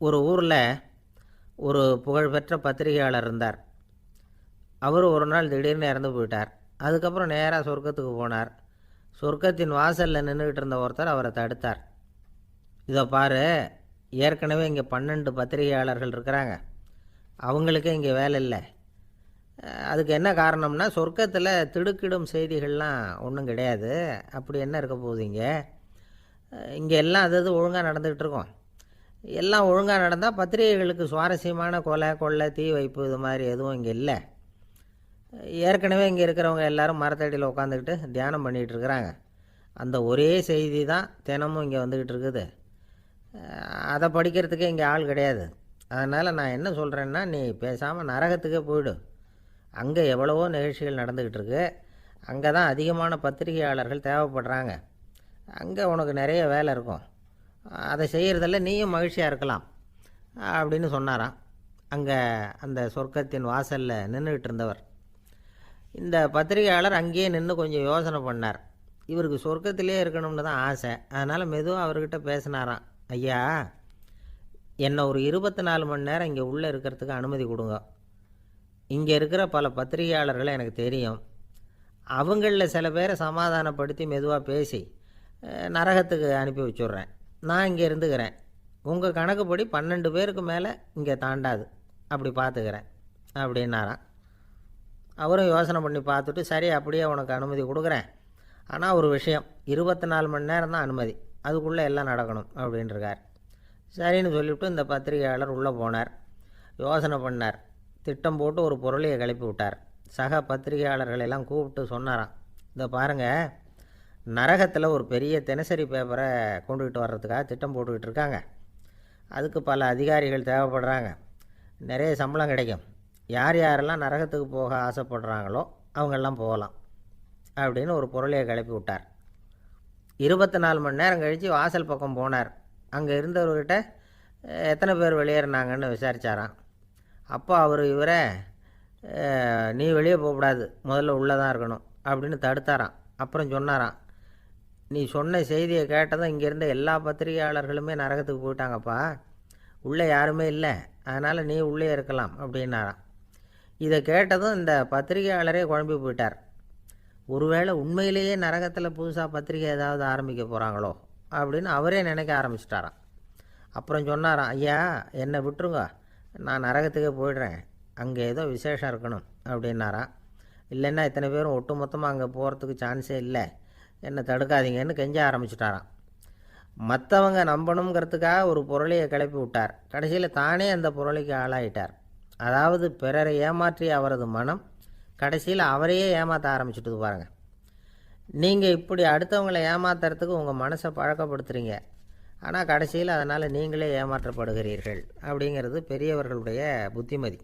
ஒரு ஊரில் ஒரு புகழ்பெற்ற பத்திரிகையாளர் இருந்தார். அவர் ஒரு நாள் திடீர்னு இறந்து போயிட்டார். அதுக்கப்புறம் நேராக சொர்க்கத்துக்கு போனார். சொர்க்கத்தின் வாசலில் நின்றுக்கிட்டு இருந்த ஒருத்தர் அவரை தடுத்தார். இதை பாரு, ஏற்கனவே இங்கே 12 பத்திரிகையாளர்கள் இருக்கிறாங்க, அவங்களுக்கே இங்கே வேலை இல்லை. அதுக்கு என்ன காரணம்னா, சொர்க்கத்தில் திடுக்கிடும் செய்திகள்லாம் ஒன்றும் கிடையாது. அப்படி என்ன இருக்க போகுது இங்கே எல்லாம் அது ஒழுங்காக நடந்துகிட்டு இருக்கோம். எல்லாம் ஒழுங்காக நடந்தால் பத்திரிகைகளுக்கு சுவாரஸ்யமான கொலை கொள்ளை தீ வைப்பு இது மாதிரி எதுவும் இங்கே இல்லை. ஏற்கனவே இங்கே இருக்கிறவங்க எல்லாரும் மரத்தடியில் உட்காந்துக்கிட்டு தியானம் பண்ணிகிட்டு இருக்கிறாங்க. அந்த ஒரே செய்தி தான் தினமும் இங்கே வந்துக்கிட்டு இருக்குது. அதை படிக்கிறதுக்கே இங்கே ஆள் கிடையாது. அதனால் நான் என்ன சொல்கிறேன்னா, நீ பேசாமல் நரகத்துக்கே போயிடு. அங்கே எவ்வளவோ நிகழ்ச்சிகள் நடந்துக்கிட்டு இருக்கு. அங்கே தான் அதிகமான பத்திரிகையாளர்கள் தேவைப்படுறாங்க. அங்கே உனக்கு நிறைய வேலை இருக்கும். அதை செய்கிறதில்ல நீயும் மகிழ்ச்சியாக இருக்கலாம் அப்படின்னு சொன்னாராம். அங்கே அந்த சொர்க்கத்தின் வாசலில் நின்றுக்கிட்டு இருந்தவர். இந்த பத்திரிகையாளர் அங்கேயே நின்று கொஞ்சம் யோசனை பண்ணார். இவருக்கு சொர்க்கத்திலே இருக்கணும்னு தான் ஆசை. அதனால் மெதுவாக அவர்கிட்ட பேசினாராம். ஐயா, என்னை ஒரு 24 மணி நேரம் இங்கே உள்ளே இருக்கிறதுக்கு அனுமதி கொடுங்க. இங்கே இருக்கிற பல பத்திரிகையாளர்களை எனக்கு தெரியும். அவங்களில் சில பேரை சமாதானப்படுத்தி மெதுவாக பேசி நரகத்துக்கு அனுப்பி வச்சுட்றேன். நான் இங்கே இருந்துக்கிறேன். உங்கள் கணக்குப்படி 12 பேருக்கு மேலே இங்கே தாண்டாது, அப்படி பார்த்துக்கிறேன் அப்படின்னாராம். அவரும் யோசனை பண்ணி பார்த்துட்டு, சரி அப்படியே உனக்கு அனுமதி கொடுக்குறேன், ஆனால் ஒரு விஷயம், 24 மணி நேரம் தான் அனுமதி, அதுக்குள்ளே எல்லாம் நடக்கணும் அப்படின்ட்டுருக்கார். சரின்னு சொல்லிவிட்டு இந்த பத்திரிகையாளர் உள்ளே போனார். யோசனை பண்ணார். திட்டம் போட்டு ஒரு பொருளையை கிளப்பி விட்டார். சக பத்திரிகையாளர்களெல்லாம் கூப்பிட்டு சொன்னாராம், இதை பாருங்கள், நரகத்தில் ஒரு பெரிய தினசரி பேப்பரை கொண்டுகிட்டு வர்றதுக்காக திட்டம் போட்டுக்கிட்டு இருக்காங்க. அதுக்கு பல அதிகாரிகள் தேவைப்படுறாங்க. நிறைய சம்பளம் கிடைக்கும். யார் யாரெல்லாம் நரகத்துக்கு போக ஆசைப்படுறாங்களோ அவங்கெல்லாம் போகலாம் அப்படின்னு ஒரு பொருளையை கிளப்பி விட்டார். 24 மணி நேரம் கழித்து வாசல் பக்கம் போனார். அங்கே இருந்தவர்கிட்ட எத்தனை பேர் வெளியேறினாங்கன்னு விசாரித்தாராம். அப்போ அவர் இவரை, நீ வெளியே போகக்கூடாது, முதல்ல உள்ளே தான் இருக்கணும் அப்படின்னு தடுத்தாராம். அப்புறம் சொன்னாராம், நீ சொன்ன செய்தியை கேட்டதும் இங்கே இருந்த எல்லா பத்திரிகையாளர்களுமே நரகத்துக்கு போயிட்டாங்கப்பா, உள்ளே யாருமே இல்லை, அதனால் நீ உள்ளே இருக்கலாம் அப்படின்னாராம். இதை கேட்டதும் இந்த பத்திரிகையாளரே குழம்பி போயிட்டார். ஒருவேளை உண்மையிலேயே நரகத்தில் புதுசாக பத்திரிகை ஏதாவது ஆரம்பிக்க போகிறாங்களோ அப்படின்னு அவரே நினைக்க ஆரம்பிச்சிட்டாராம். அப்புறம் சொன்னாராம், ஐயா என்னை விட்டுருங்க, நான் நரகத்துக்கே போயிடுறேன், அங்கே ஏதோ விசேஷம் இருக்கணும் அப்படின்னாராம். இல்லைன்னா இத்தனை பேரும் ஒட்டு மொத்தமாக அங்கே போகிறதுக்கு சான்ஸே இல்லை, என்னை தடுக்காதீங்கன்னு கெஞ்ச ஆரம்பிச்சிட்டாராம். மற்றவங்க நம்பணுங்கிறதுக்காக ஒரு பொருளையை கிளப்பி விட்டார். கடைசியில் தானே அந்த பொருளைக்கு ஆளாயிட்டார். அதாவது பிறரை ஏமாற்றிய அவரது மனம் கடைசியில் அவரையே ஏமாற்ற ஆரம்பிச்சுட்டு பாருங்கள். நீங்கள் இப்படி அடுத்தவங்களை ஏமாத்துறதுக்கு உங்கள் மனசை பழக்கப்படுத்துகிறீங்க, ஆனால் கடைசியில் அதனால் நீங்களே ஏமாற்றப்படுகிறீர்கள் அப்படிங்கிறது பெரியவர்களுடைய புத்திமதி.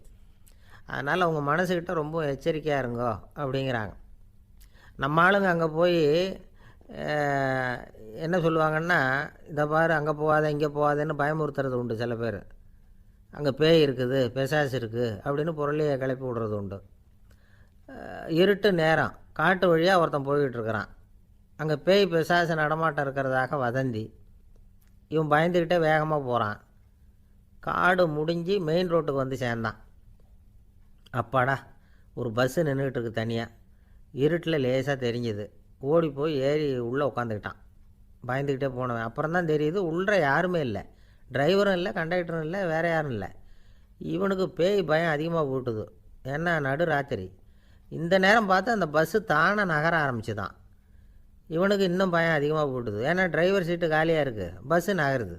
அதனால் உங்கள் மனசுக்கிட்ட ரொம்ப எச்சரிக்கையாக இருங்கோ அப்படிங்கிறாங்க. நம்ம ஆளுங்க அங்கே போய் என்ன சொல்லுவாங்கன்னா, இதை பாரு அங்கே போகாத இங்கே போகாதேன்னு பயமுறுத்துறது உண்டு. சில பேர் அங்கே பேய் இருக்குது, பிசாசு இருக்குது அப்படின்னு பொருளையை கிளப்பி விடுறது உண்டு. இருட்டு நேரம் காட்டு வழியாக ஒருத்தன் போய்கிட்டு இருக்கிறான். அங்கே பேய் பிசாசு நடமாட்டம் இருக்கிறதாக வதந்தி. இவன் பயந்துக்கிட்டே வேகமாக போகிறான். காடு முடிஞ்சு மெயின் ரோட்டுக்கு வந்து சேர்ந்தான். அப்பாடா, ஒரு பஸ்ஸு நின்றுக்கிட்டு இருக்கு தனியாக. இருட்டில் லேசாக தெரிஞ்சுது. ஓடி போய் ஏறி உள்ளே உட்காந்துக்கிட்டான். பயந்துக்கிட்டே போனவன் அப்புறம் தான் தெரியுது உள்ளே யாருமே இல்லை, டிரைவரும் இல்லை, கண்டக்டரும் இல்லை, வேறு யாரும் இல்லை. இவனுக்கு பேய் பயம் அதிகமாக போட்டுது. ஏன்னா நடு ராத்திரி. இந்த நேரம் பார்த்து அந்த பஸ்ஸு தானே நகர ஆரம்பிச்சுதான். இவனுக்கு இன்னும் பயம் அதிகமாக போட்டுது. ஏன்னா டிரைவர் சீட்டு காலியாக இருக்குது, பஸ்ஸு நகருது.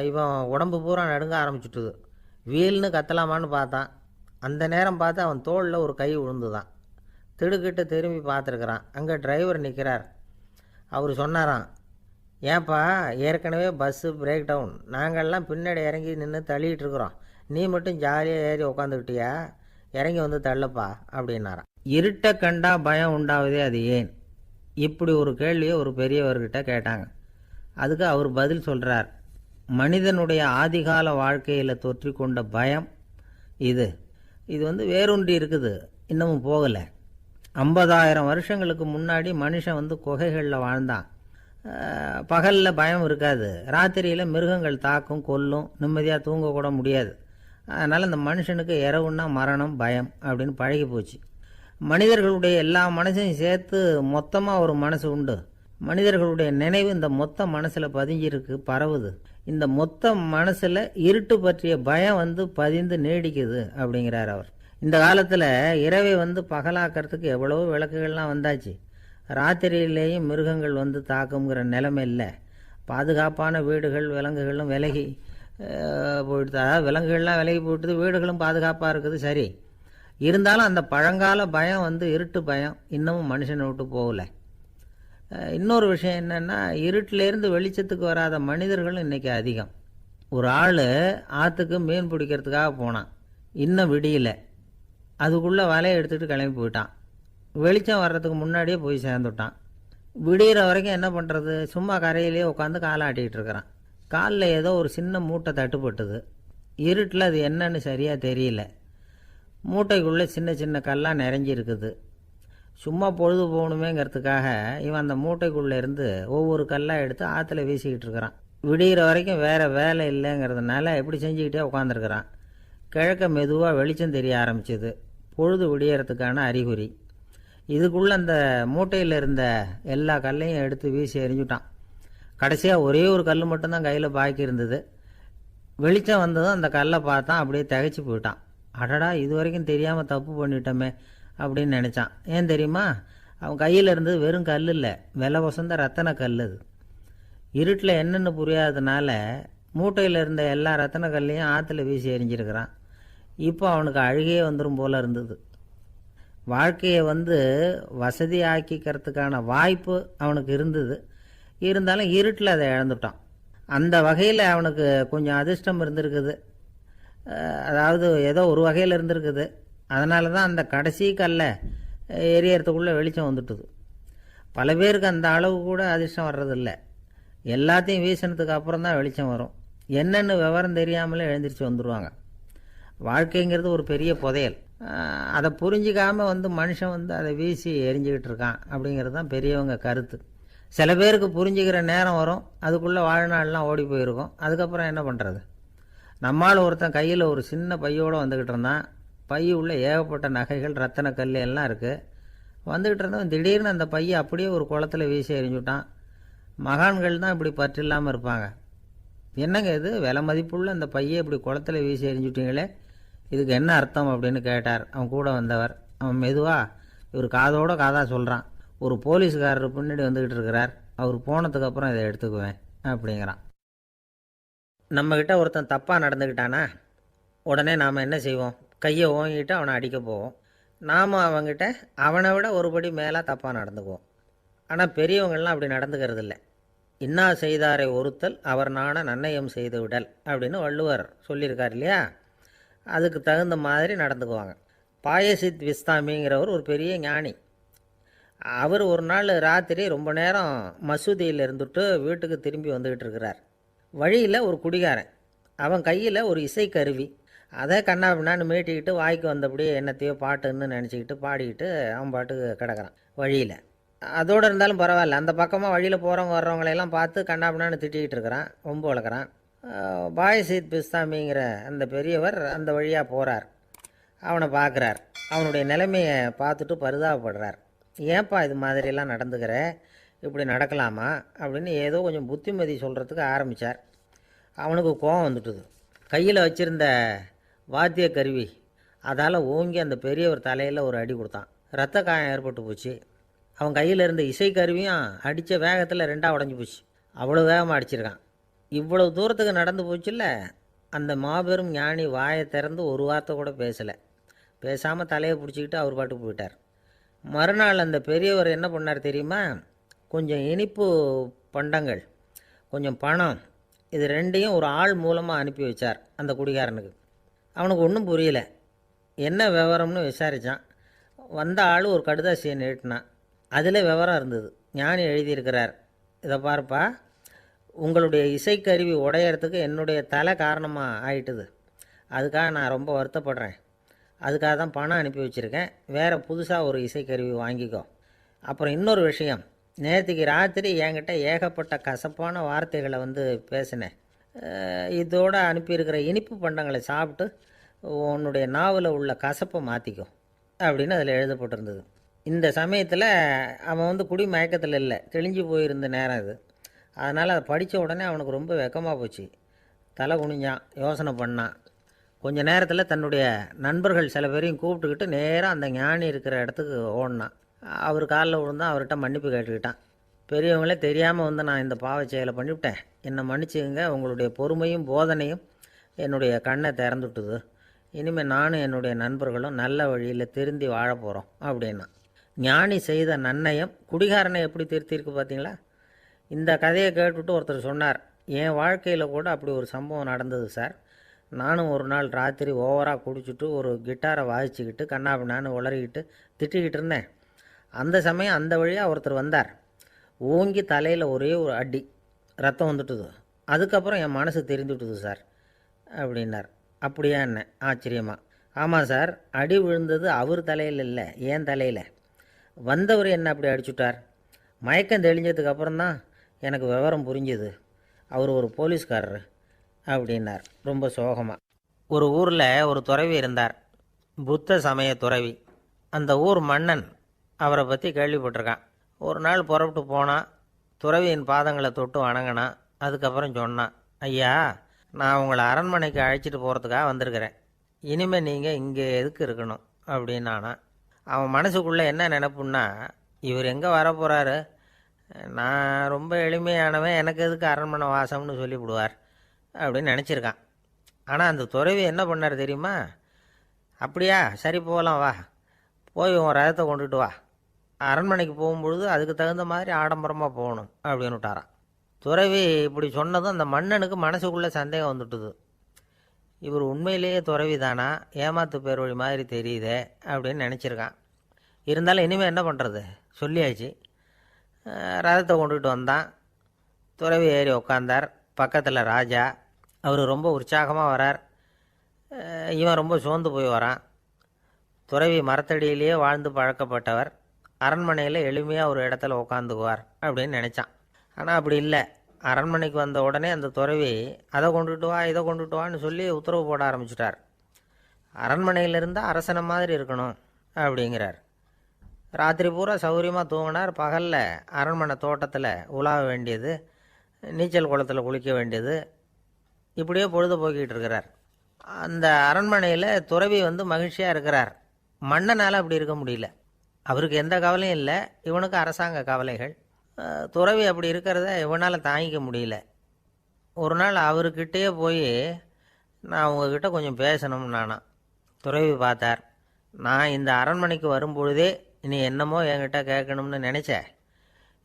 இவன் உடம்பு பூரா நடுங்க ஆரம்பிச்சுட்டுது. வீல்னு கத்தலாமான்னு பார்த்தான். அந்த நேரம் பார்த்து அவன் தோளில் ஒரு கை விழுந்துதான். திடுக்கிட்டு திரும்பி பார்த்துருக்குறான். அங்கே டிரைவர் நிற்கிறார். அவர் சொன்னாராம், ஏன்ப்பா ஏற்கனவே பஸ்ஸு பிரேக் டவுன், நாங்கள்லாம் பின்னாடி இறங்கி நின்று தள்ளிகிட்டு இருக்கிறோம், நீ மட்டும் ஜாலியாக ஏறி உக்காந்துக்கிட்டியா, இறங்கி வந்து தள்ளப்பா அப்படின்னாராம். இருட்டை கண்டா பயம் உண்டாவதே அது ஏன்? இப்படி ஒரு கேள்வியை ஒரு பெரியவர்கிட்ட கேட்டாங்க. அதுக்கு அவர் பதில் சொல்கிறார், மனிதனுடைய ஆதிகால வாழ்க்கையில் தொற்றிக்கொண்ட பயம் இது வேரூன்றி இருக்குது, இன்னமும் போகலை. 50,000 வருஷங்களுக்கு முன்னாடி மனுஷன் குகைகளில் வாழ்ந்தான். பகலில் பயம் இருக்காது, ராத்திரியில் மிருகங்கள் தாக்கும் கொல்லும், நிம்மதியாக தூங்கக்கூட முடியாது. அதனால் இந்த மனுஷனுக்கு இரவுன்னா மரணம் பயம் அப்படின்னு பழகி போச்சு. மனிதர்களுடைய எல்லா மனசையும் சேர்த்து மொத்தமாக ஒரு மனசு உண்டு. மனிதர்களுடைய நினைவு இந்த மொத்த மனசில் பதிஞ்சிருக்கு, பரவுது. இந்த மொத்த மனசில் இருட்டு பற்றிய பயம் பதிந்து நீடிக்குது அப்படிங்கிறார் அவர். இந்த காலத்தில் இரவை பகலாக்கிறதுக்கு எவ்வளவோ விளக்குகள்லாம் வந்தாச்சு. ராத்திரியிலேயும் மிருகங்கள் தாக்குங்கிற நிலைமை இல்லை. பாதுகாப்பான வீடுகள் விலங்குகளும் விலகி போயிடுது. அதாவது விலங்குகள்லாம் விலகி போயிட்டுது, வீடுகளும் பாதுகாப்பாக இருக்குது. சரி, இருந்தாலும் அந்த பழங்கால பயம் இருட்டு பயம் இன்னமும் மனுஷனை விட்டு போகலை. இன்னொரு விஷயம் என்னென்னா, இருட்டிலேருந்து வெளிச்சத்துக்கு வராத மனிதர்களும் இன்றைக்கி அதிகம். ஒரு ஆள் ஆற்றுக்கு மீன் பிடிக்கிறதுக்காக போனான், இன்னும் விடியலை. அதுக்குள்ளே வலையை எடுத்துகிட்டு கிளம்பி போயிட்டான். வெளிச்சம் வர்றதுக்கு முன்னாடியே போய் சேர்ந்துட்டான். விடிகிற வரைக்கும் என்ன பண்ணுறது, சும்மா கரையிலே உட்காந்து காலை ஆட்டிகிட்டு இருக்கிறான். காலில் ஏதோ ஒரு சின்ன மூட்டை தட்டுப்பட்டுது. இருட்டில் அது என்னன்னு சரியாக தெரியல. மூட்டைக்குள்ளே சின்ன சின்ன கல்லாக நிறைஞ்சிருக்குது. சும்மா பொழுது போகணுமேங்கிறதுக்காக இவன் அந்த மூட்டைக்குள்ளே இருந்து ஒவ்வொரு கல்லாக எடுத்து ஆற்றுல வீசிக்கிட்டு இருக்கிறான். விடிகிற வரைக்கும் வேறு வேலை இல்லைங்கிறதுனால இப்படி செஞ்சுக்கிட்டே உட்காந்துருக்கிறான். கிழக்க மெதுவாக வெளிச்சம் தெரிய ஆரம்பிச்சிது. பொழுது விடியறதுக்கான அறிகுறி. இதுக்குள்ளே அந்த மூட்டையில் இருந்த எல்லா கல்லையும் எடுத்து வீசி எறிஞ்சுட்டான். கடைசியாக ஒரே ஒரு கல் மட்டும்தான் கையில் பாக்கி இருந்தது. வெளிச்சம் வந்ததும் அந்த கல்லை பார்த்தான், அப்படியே திகைச்சு போயிட்டான். அடடா, இது வரைக்கும் தெரியாமல் தப்பு பண்ணிட்டோமே அப்படின்னு நினச்சான். ஏன் தெரியுமா, அவன் கையில் இருந்தது வெறும் கல் இல்லை, விலை வசந்த ரத்தன கல். அது இருட்டில் என்னென்னு புரியாததுனால மூட்டையில் இருந்த எல்லா ரத்தன கல்லையும் ஆற்றுல வீசி எறிஞ்சிருக்கிறான். இப்போ அவனுக்கு அழுகையே வந்துடும் போல இருந்தது. வாழ்க்கையை வசதி ஆக்கிக்கிறதுக்கான வாய்ப்பு அவனுக்கு இருந்தது. இருந்தாலும் இருட்டில் அதை இழந்துட்டான். அந்த வகையில் அவனுக்கு கொஞ்சம் அதிர்ஷ்டம் இருந்திருக்குது. அதாவது ஏதோ ஒரு வகையில் இருந்திருக்குது. அதனால தான் அந்த கடைசி கல்லை எரியறதுக்குள்ளே வெளிச்சம் வந்துட்டுது. பல பேருக்கு அந்த அளவு கூட அதிர்ஷ்டம் வர்றதில்லை. எல்லாத்தையும் வீசினதுக்கு அப்புறம் தான் வெளிச்சம் வரும். என்னென்னு விவரம் தெரியாமலே எழுந்திரிச்சு வந்துடுவாங்க. வாழ்க்கைங்கிறது ஒரு பெரிய புதையல். அதை புரிஞ்சிக்காமல் மனுஷன் அதை வீசி எரிஞ்சிக்கிட்டு இருக்கான் அப்படிங்கிறது தான் பெரியவங்க கருத்து. சில பேருக்கு புரிஞ்சுக்கிற நேரம் வரும், அதுக்குள்ளே வாழ்நாள்லாம் ஓடி போயிருக்கும். அதுக்கப்புறம் என்ன பண்ணுறது? நம்மால் ஒருத்தன் கையில் ஒரு சின்ன பையோடு வந்துக்கிட்டு இருந்தான். பை உள்ள ஏகப்பட்ட நகைகள், ரத்தன கல் எல்லாம் இருக்குது. வந்துக்கிட்டு இருந்தவன் திடீர்னு அந்த பையை அப்படியே ஒரு குளத்தில் வீசி எறிஞ்சுட்டான். மகான்கள் தான் இப்படி பற்று இல்லாமல் இருப்பாங்க. என்னங்க இது, விலை மதிப்புள்ள அந்த பையை இப்படி குளத்தில் வீசி எறிஞ்சுட்டீங்களே, இதுக்கு என்ன அர்த்தம் அப்படின்னு கேட்டார் அவன் கூட வந்தவர். அவன் மெதுவாக இவர் காதோட காதாக சொல்கிறான். ஒரு போலீஸ்காரர் பின்னாடி வந்துக்கிட்டு இருக்கிறார், அவர் போனதுக்கப்புறம் இதை எடுத்துக்குவேன் அப்படிங்கிறான். நம்மக்கிட்ட ஒருத்தன் தப்பாக நடந்துக்கிட்டானா உடனே நாம் என்ன செய்வோம்? கையை ஓங்கிட்டு அவனை அடிக்க போவோம். நாம் அவங்ககிட்ட அவனை விட ஒருபடி மேலே தப்பாக நடந்துக்குவோம். ஆனால் பெரியவங்கள்லாம் அப்படி நடந்துக்கிறது இல்லை. இன்னா செய்தாரை ஒருத்தல் அவர் நாண நன்னயம் செய்து விடல் அப்படின்னு வள்ளுவர் சொல்லியிருக்கார் இல்லையா? அதுக்கு தகுந்த மாதிரி நடந்துக்குவாங்க. பாயசித் விஸ்தாமிங்கிறவர் ஒரு பெரிய ஞானி. அவர் ஒரு நாள் ராத்திரி ரொம்ப நேரம் மசூதியில் இருந்துட்டு வீட்டுக்கு திரும்பி வந்துக்கிட்டு இருக்கிறார். வழியில் ஒரு குடிகாரன், அவன் கையில் ஒரு இசைக்கருவி, அதை கண்ணாபின்னான்னு மீட்டிக்கிட்டு வாய்க்கு வந்தபடியே என்னத்தையோ பாட்டுன்னு நினச்சிக்கிட்டு பாடிக்கிட்டு அவன் பாட்டுக்கு கிடக்கிறான் வழியில். அதோடு இருந்தாலும் பரவாயில்ல, அந்த பக்கமாக வழியில் போகிறவங்க வர்றவங்களையெல்லாம் பார்த்து கண்ணாபின்னான்னு திட்டிக்கிட்டு இருக்கிறான், ரொம்ப வளர்க்குறான். பாயசீத் பிஸ்தாமிங்கிற அந்த பெரியவர் அந்த வழியாக போகிறார். அவனை பார்க்குறார். அவனுடைய நிலைமையை பார்த்துட்டு பரிதாபப்படுறார். ஏன்பா இது மாதிரிலாம் நடந்துக்கிற, இப்படி நடக்கலாமா அப்படின்னு ஏதோ கொஞ்சம் புத்திமதி சொல்கிறதுக்கு ஆரம்பித்தார். அவனுக்கு கோபம் வந்துட்டுது. கையில் வச்சுருந்த வாத்திய கருவி அதால் ஓங்கி அந்த பெரியவர் தலையில் ஒரு அடி கொடுத்தான். ரத்த காயம் ஏற்பட்டு போச்சு. அவன் கையில் இருந்த இசைக்கருவியும் அடித்த வேகத்தில் ரெண்டாக உடஞ்சி போச்சு. அவ்வளோ வேகமாக அடிச்சிருக்கான். இவ்வளவு தூரத்துக்கு நடந்து போச்சுல்ல, அந்த மாபெரும் ஞானி வாயை திறந்து ஒரு வார்த்தை கூட பேசலை. பேசாமல் தலையை பிடிச்சிக்கிட்டு அவர் பாட்டுக்கு போயிட்டார். மறுநாள் அந்த பெரியவர் என்ன பண்ணார் தெரியுமா? கொஞ்சம் இனிப்பு பண்டங்கள், கொஞ்சம் பணம், இது ரெண்டையும் ஒரு ஆள் மூலமாக அனுப்பி வச்சார் அந்த குடிகாரனுக்கு. அவனுக்கு ஒன்றும் புரியல. என்ன விவரம்னு விசாரித்தான். வந்த ஆள் ஒரு கடுதாசியை நீட்டினான். அதில் விவரம் இருந்தது. ஞானி எழுதியிருக்கிறார், இதை பாருப்பா, உங்களுடைய இசைக்கருவி உடையறதுக்கு என்னுடைய தலை காரணமாக ஆயிட்டுது. அதுக்காக நான் ரொம்ப வருத்தப்படுறேன். அதுக்காக தான் பணம் அனுப்பி வச்சுருக்கேன். வேறு புதுசாக ஒரு இசைக்கருவி வாங்கிக்கோ. அப்புறம் இன்னொரு விஷயம், நேற்றுக்கு ராத்திரி என்கிட்ட ஏகப்பட்ட கசப்பான வார்த்தைகளை வந்து பேசினேன். இதோடு அனுப்பியிருக்கிற இனிப்பு பண்டங்களை சாப்பிட்டு உன்னுடைய நாவலில் உள்ள கசப்பை மாற்றிக்கும் அப்படின்னு அதில் எழுதப்பட்டிருந்தது. இந்த சமயத்தில் அவன் வந்து குடி மயக்கத்தில் இல்லை, தெளிஞ்சு போயிருந்த நேரம் இது. அதனால் அதை படித்த உடனே அவனுக்கு ரொம்ப வெக்கமாக போச்சு. தலை குனிஞ்சான், யோசனை பண்ணான். கொஞ்ச நேரத்தில் தன்னுடைய நண்பர்கள் சில பேரையும் கூப்பிட்டுக்கிட்டு நேராக அந்த ஞானி இருக்கிற இடத்துக்கு ஓடினான். அவர் காலில் விழுந்தான், அவர்கிட்ட மன்னிப்பு கேட்டுக்கிட்டான். பெரியவங்களே தெரியாமல் வந்து நான் இந்த பாவச் செயலை பண்ணிவிட்டேன், என்னை மன்னிச்சுங்க, உங்களுடைய பொறுமையும் போதனையும் என்னுடைய கண்ணை திறந்துட்டுது. இனிமேல் நானும் என்னுடைய நண்பர்களும் நல்ல வழியில் திருந்தி வாழ போகிறோம் அப்படின்னா. ஞானி செய்த நன்னயம் குடிகாரனை எப்படி திருத்திருக்கு பார்த்தீங்களா? இந்த கதையை கேட்டுவிட்டு ஒருத்தர் சொன்னார், என் வாழ்க்கையில் கூட அப்படி ஒரு சம்பவம் நடந்தது சார். நானும் ஒரு நாள் ராத்திரி ஓவராக குடிச்சிட்டு ஒரு கிட்டாரை வாசிச்சுக்கிட்டு கண்ணாபின்னான்னு உளறிக்கிட்டு திட்டிக்கிட்டு இருந்தேன். அந்த சமயம் அந்த வழியாக ஒருத்தர் வந்தார். ஓங்கி தலையில் ஒரே ஒரு அடி, ரத்தம் வந்துட்டுது. அதுக்கப்புறம் என் மனசு தெரிந்துவிட்டுது சார் அப்படின்னார். அப்படியா என்ன ஆச்சரியமா? ஆமாம் சார், அடி விழுந்தது அவர் தலையில் இல்லை, என் தலையில். வந்தவர் என்ன அப்படி அடிச்சுட்டார். மயக்கம் தெளிஞ்சதுக்கு அப்புறம்தான் எனக்கு விவரம் புரிஞ்சுது. அவர் ஒரு போலீஸ்காரர் அப்படின்னார் ரொம்ப சோகமாக. ஒரு ஊரில் ஒரு துறவி இருந்தார், புத்த சமய துறவி. அந்த ஊர் மன்னன் அவரை பற்றி கேள்விப்பட்டிருக்கான். ஒரு நாள் புறப்பட்டு போனான், துறவியின் பாதங்களை தொட்டு வணங்கினான். அதுக்கப்புறம் சொன்னான், ஐயா, நான் உங்களை அரண்மனைக்கு அழைச்சிட்டு போகிறதுக்காக வந்திருக்கிறேன். இனிமேல் நீங்கள் இங்கே எதுக்கு இருக்கணும் அப்படின்னானா. அவன் மனசுக்குள்ளே என்ன நினைப்புன்னா, இவர் எங்கே வரப்போகிறாரு, நான் ரொம்ப எளிமையானவன், எனக்கு எதுக்கு அரண்மனை வாசம்னு சொல்லிவிடுவார் அப்படின்னு நினச்சிருக்கான். ஆனால் அந்த துறவி என்ன பண்ணார் தெரியுமா? அப்படியா, சரி போகலாம், வா, போய் உன் ரதத்தை கொண்டுட்டு வா, அரண்மனைக்கு போகும்பொழுது அதுக்கு தகுந்த மாதிரி ஆடம்பரமாக போகணும் அப்படின்னு விட்டாரான். துறவி இப்படி சொன்னதும் அந்த மன்னனுக்கு மனசுக்குள்ளே சந்தேகம் வந்துட்டுது. இவர் உண்மையிலேயே துறவி தானா, ஏமாத்து பேர் வழி மாதிரி தெரியுதே அப்படின்னு நினச்சிருக்கான். இருந்தாலும் இனிமேல் என்ன பண்ணுறது, சொல்லியாச்சு. ரதத்தை கொண்டுகிட்டு வந்தான். துறவி ஏறி உக்காந்தார். பக்கத்தில் ராஜா. அவர் ரொம்ப உற்சாகமாக வரார், இவன் ரொம்ப சோர்ந்து போய் வரான். துறவி மரத்தடியிலேயே வாழ்ந்து பழக்கப்பட்டவர், அரண்மனையில் எளிமையாக ஒரு இடத்துல உக்காந்துக்குவார் அப்படின்னு நினச்சான். ஆனால் அப்படி இல்லை. அரண்மனைக்கு வந்த உடனே அந்த துறவி அதை கொண்டுட்டு வா, இதை கொண்டுட்டு வான்னு சொல்லி உத்தரவு போட ஆரம்பிச்சிட்டார். அரண்மனையில் இருந்தால் அரசனை மாதிரி இருக்கணும் அப்படிங்கிறார். ராத்திரி பூரா சௌகரியமாக தூங்கினார். பகலில் அரண்மனை தோட்டத்தில் உலாவ வேண்டியது, நீச்சல் குளத்தில் குளிக்க வேண்டியது, இப்படியே பொழுது போக்கிட்டு இருக்கிறார். அந்த அரண்மனையில் துறவி வந்து மகிழ்ச்சியாக இருக்கிறார். மன்னனால் அப்படி இருக்க முடியல. அவருக்கு எந்த கவலையும் இல்லை, இவனுக்கு அரசாங்க கவலைகள். துறவி அப்படி இருக்கிறத இவனால் தாங்கிக்க முடியல. ஒரு நாள் அவர்கிட்டயே போய், நான் உங்ககிட்ட கொஞ்சம் பேசணும்னு நானா. துறவி பார்த்தார். நான் இந்த அரண்மனைக்கு வரும்பொழுதே நீ என்னமோ என்கிட்ட கேட்கணும்னு நினச்ச,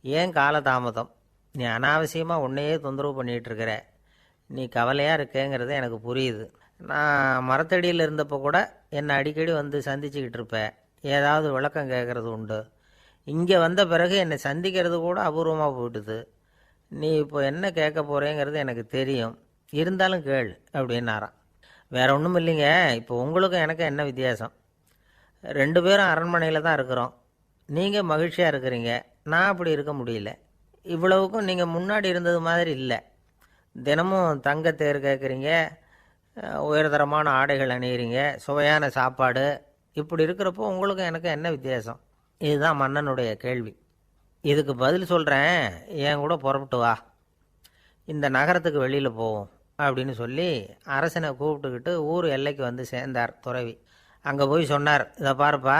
ஏன் காலதாமதம்? நீ அனாவசியமாக உன்னையே தொந்தரவு பண்ணிகிட்டு இருக்கிற, நீ கவலையாக இருக்கேங்கிறது எனக்கு புரியுது. நான் மரத்தடியில் இருந்தப்போ கூட என்னை அடிக்கடி வந்து சந்திச்சுக்கிட்டு இருப்பேன், ஏதாவது விளக்கம் கேட்குறது உண்டு. இங்கே வந்த பிறகு என்னை சந்திக்கிறது கூட அபூர்வமாக போயிட்டுது. நீ இப்போ என்ன கேட்க போகிறேங்கிறது எனக்கு தெரியும், இருந்தாலும் கேள் அப்படின்னாராம். வேற ஒன்றும் இல்லைங்க, இப்போ உங்களுக்கும் எனக்கு என்ன வித்தியாசம்? 2 பேரும் அரண்மனையில் தான் இருக்கிறோம். நீங்கள் மகிழ்ச்சியாக இருக்கிறீங்க, நான் அப்படி இருக்க முடியல. இவ்வளவுக்கும் நீங்கள் முன்னாடி இருந்தது மாதிரி இல்லை. தினமும் தங்கத்தேர் கேட்குறீங்க, உயர்தரமான ஆடைகள் அணியிறீங்க, சுவையான சாப்பாடு. இப்படி இருக்கிறப்போ உங்களுக்கும் எனக்கு என்ன வித்தியாசம்? இதுதான் மன்னனுடைய கேள்வி. இதுக்கு பதில் சொல்கிறேன், என் கூட புறப்பட்டு வா, இந்த நகரத்துக்கு வெளியில் போவோம் அப்படின்னு சொல்லி அரசனை கூப்பிட்டுக்கிட்டு ஊர் எல்லைக்கு வந்து சேர்ந்தார் துறவி. அங்கே போய் சொன்னார், இதை பாருப்பா,